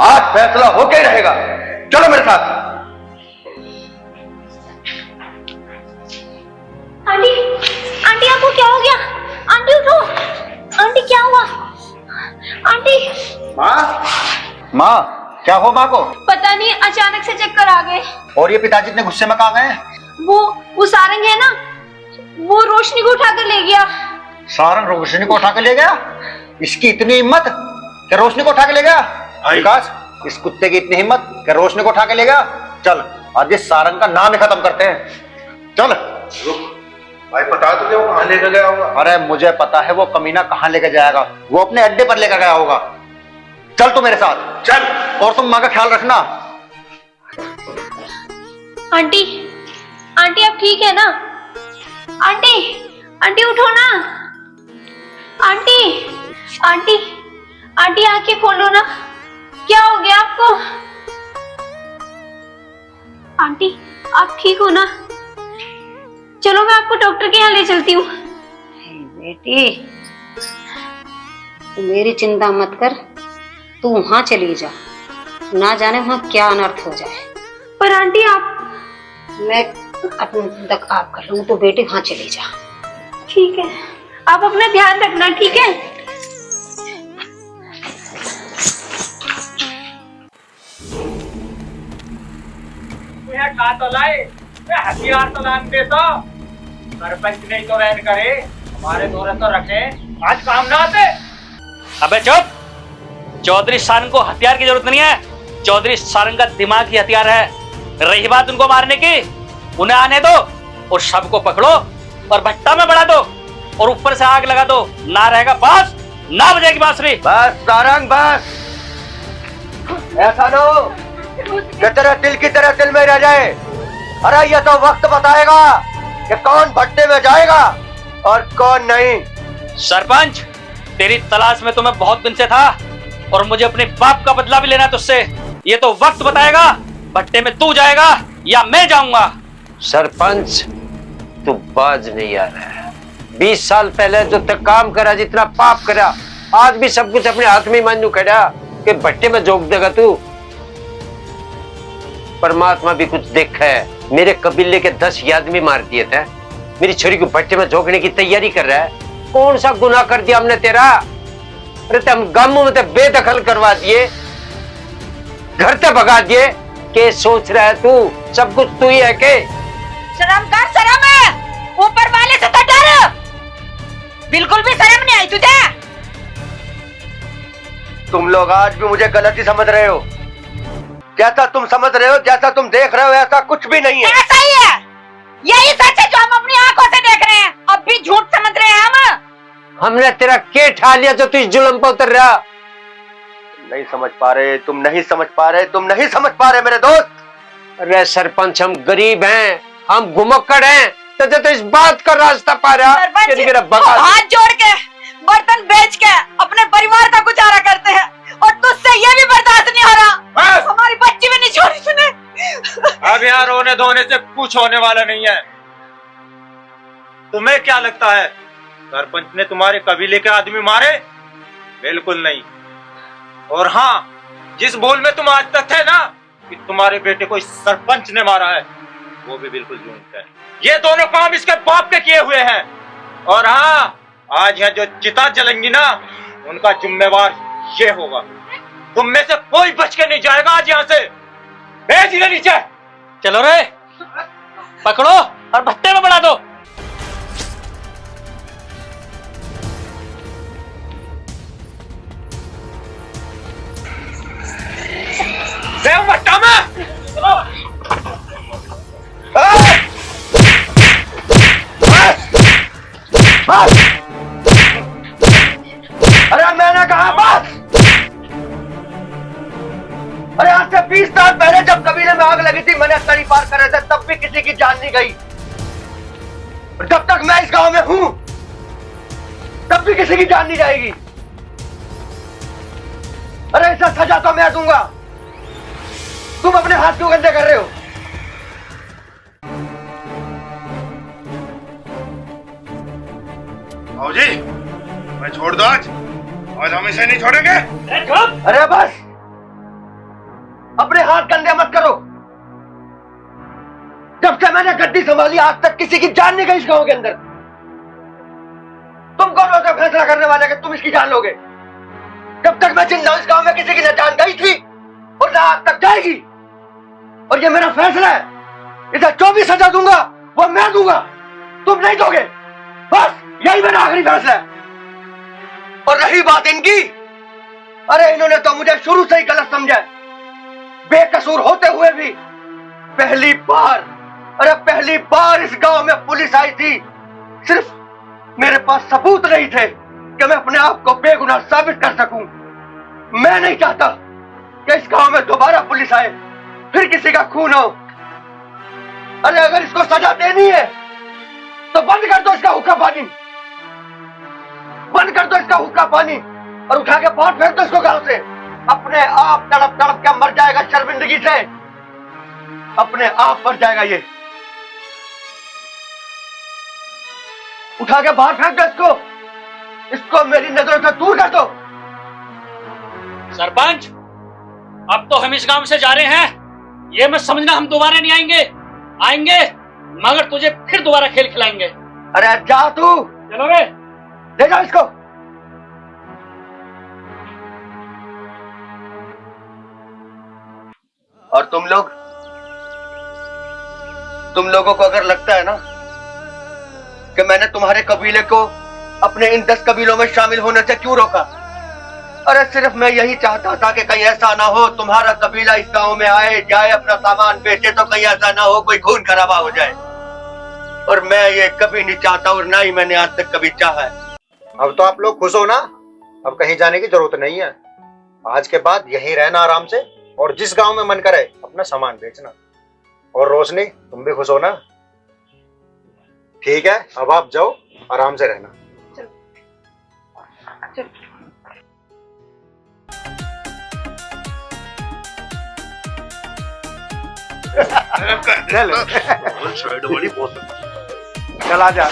आज फैसला होके ही रहेगा। चलो मेरे साथ। आंटी, आंटी आपको क्या हो गया? आंटी उठो। आंटी क्या हुआ? आंटी। माँ क्या हो माँ को? पता नहीं, अचानक से चक्कर आ गए। और ये पिताजी इतने गुस्से में कहाँ गए? वो सारंग है ना, वो रोशनी को उठा कर ले गया। सारंग रोशनी को उठा के ले गया? इसकी इतनी हिम्मत कि रोशनी को उठा के ले गया? विकास, इस कुत्ते की इतनी हिम्मत कि रोशनी को उठा के ले गया? चल आज इस सारंग का नाम ही खत्म करते हैं। चल भाई, पता तुझे वो कहाँ लेकर गया होगा? अरे मुझे पता है वो कमीना कहाँ लेकर जाएगा। वो अपने अड्डे पर लेकर गया होगा। चल तू मेरे साथ चल, और तुम माँ का ख्याल रखना। आंटी, आंटी आप ठीक है ना? आंटी, आंटी उठो ना। आंटी, आंटी, आंटी आंखें खोलो ना। क्या हो गया आपको? आंटी आप ठीक हो ना? चलो मैं आपको डॉक्टर के यहाँ ले चलती हूँ। बेटी तू मेरी चिंता मत कर, तू वहां चली जा, ना जाने वहां क्या अनर्थ हो जाए। पर आंटी आप, मैं अपने तक आप कर लूँ, तो बेटी वहां चली जा। ठीक है। आप अपना ध्यान रखना, ठीक है? तो लाए हथियार तो लान दे तो सरपंच नहीं तो वैन करे, हमारे दौरे तो रखे, आज काम ना आते। अबे चुप। चौधरी सारंग को हथियार की जरूरत नहीं है, चौधरी सारंग का दिमाग ही हथियार है। रही बात उनको मारने की, उन्हें आने दो और शव को पकड़ो और भट्टा में बढ़ा दो और ऊपर से आग लगा दो। ना रहेगा बांस, ना बजेगी बांसुरी। बस सारंग बस, ऐसा ना हो कि तेरे दिल की तरह दिल में रह जाए। अरे ये तो वक्त बताएगा कि कौन भट्टे में जाएगा और कौन नहीं। सरपंच, तेरी तलाश में तो मैं बहुत दिन से था और मुझे अपने बाप का बदला भी लेना है तुझसे। ये तो वक्त बताएगा, भट्टे में तू जाएगा या मैं जाऊंगा। सरपंच, तू बाज नहीं आ रहा है। 20 साल पहले जो तक काम करा, जितना पाप करा, आज भी सब कुछ अपने हाथ में मानू करा कि भट्टे में झोंक देगा तू। परमात्मा भी कुछ देखा है। मेरे कबीले के 10 आदमी मार दिए थे, मेरी छोरी को भट्टे में झोंकने की तैयारी कर रहा है। कौन सा गुनाह कर दिया हमने तेरा? अरे हम गांवों में तो बेदखल करवा दिए, घर से भगा दिए। के सोच रहा है तू सब कुछ तू ही है के? शर्म कर, शर्म है, ऊपर वाले से तो डर। बिल्कुल भी शर्म नहीं आई तुझे? तुम लोग आज भी मुझे गलत ही समझ रहे हो। जैसा तुम समझ रहे हो, जैसा तुम देख रहे हो, ऐसा कुछ भी नहीं है। ऐसा ही है, यही सच है जो हम अपनी आंखों से देख रहे हैं। अब भी झूठ समझ रहे हैं हम। हमने तेरा के ठा लिया जो तू इस जुल्म पर उतर रहा? नहीं समझ पा रहे, तुम नहीं समझ पा रहे, तुम नहीं समझ पा रहे मेरे दोस्त। अरे सरपंच, हम गरीब हैं, हम घुमक्कड़ हैं, तो इस बात का रास्ता पा रहा हाथ जोड़ के बर्तन बेच के अपने परिवार का गुजारा करते हैं और तुझसे ये भी बर्दाश्त नहीं हो रहा। हमारी बच्ची भी नहीं छोड़ी तूने। अब यहाँ रोने धोने से कुछ होने वाला नहीं है। तुम्हें क्या लगता है सरपंच ने तुम्हारे कबीले के आदमी मारे? बिल्कुल नहीं। और हाँ, जिस बोल में तुम आज तक थे ना कि तुम्हारे बेटे को इस सरपंच ने मारा है, वो भी बिल्कुल झूठ है। ये दोनों काम इसके बाप के किए हुए हैं। और हाँ, आज यहाँ जो चिता जलेंगी ना, उनका जिम्मेवार ये होगा। तुम में से कोई बच के नहीं जाएगा आज यहाँ से। भेज इन्हें नीचे। चलो रे, पकड़ो और भट्टे में बढ़ा दो। भट्टा में अरे मैंने कहा बस। अरे आज से 20 साल पहले जब कबीले में आग लगी थी, मैंने तड़ी पार कर रहे थे, तब भी किसी की जान नहीं गई। जब तक मैं इस गांव में हूं, तब भी किसी की जान नहीं जाएगी। अरे इसका सजा तो मैं दूंगा। तुम अपने हाथ क्यों गंदे कर रहे हो? जी, मैं छोड़ दो आज हम इसे नहीं छोड़ेंगे। अरे बस, अपने हाथ गंदे मत करो। जब से मैंने गद्दी संभाली, आज तक किसी की जान नहीं गई इस गांव के अंदर। तुम कौन होते फैसला करने वाले कि तुम इसकी जान लोगे? जब तक मैं जिंदा हूं, इस गांव में किसी की न जान गई थी और न आज तक जाएगी। और ये मेरा फैसला है, इसे जो भी सजा दूंगा वो मैं दूंगा, तुम नहीं दोगे। बस यही मेरा आखिरी फैसला है। और रही बात इनकी, अरे इन्होंने तो मुझे शुरू से ही गलत समझा है। बेकसूर होते हुए भी पहली बार इस गांव में पुलिस आई थी। सिर्फ मेरे पास सबूत नहीं थे कि मैं अपने आप को बेगुनाह साबित कर सकूं। मैं नहीं चाहता कि इस गांव में दोबारा पुलिस आए, फिर किसी का खून हो। अरे अगर इसको सजा देनी है तो बंद कर दो इसका हुक्का पानी, बंद कर दो इसका हुक्का पानी और उठा के बाहर फेंक दो इसको गांव से। अपने आप तड़प तड़प के मर जाएगा शर्मिंदगी से, अपने आप मर जाएगा ये। उठा के बाहर फेंक दो इसको मेरी नजरों से दूर कर दो। सरपंच, अब तो हम इस गांव से जा रहे हैं, ये मत समझना हम दोबारा नहीं आएंगे। आएंगे मगर तुझे फिर दोबारा खेल खिलाएंगे। अरे जा तू। चलो रे। ले जाओ इसको। और तुम लोगों को अगर लगता है ना कि मैंने तुम्हारे कबीले को अपने इन 10 कबीलों में शामिल होने से क्यों रोका, अरे सिर्फ मैं यही चाहता था कि कहीं ऐसा ना हो तुम्हारा कबीला इस गांव में आए जाए अपना सामान बेचे तो कहीं ऐसा ना हो कोई खून खराबा हो जाए। और मैं ये कभी नहीं चाहता और ना ही मैंने आज तक कभी चाहा है। अब तो आप लोग खुश हो ना, अब कहीं जाने की जरूरत नहीं है। आज के बाद यहीं रहना आराम से, और जिस गांव में मन करे अपना सामान बेचना। और रोशनी तुम भी खुश हो ना? ठीक है, अब आप जाओ, आराम से रहना। चल चल आ जा।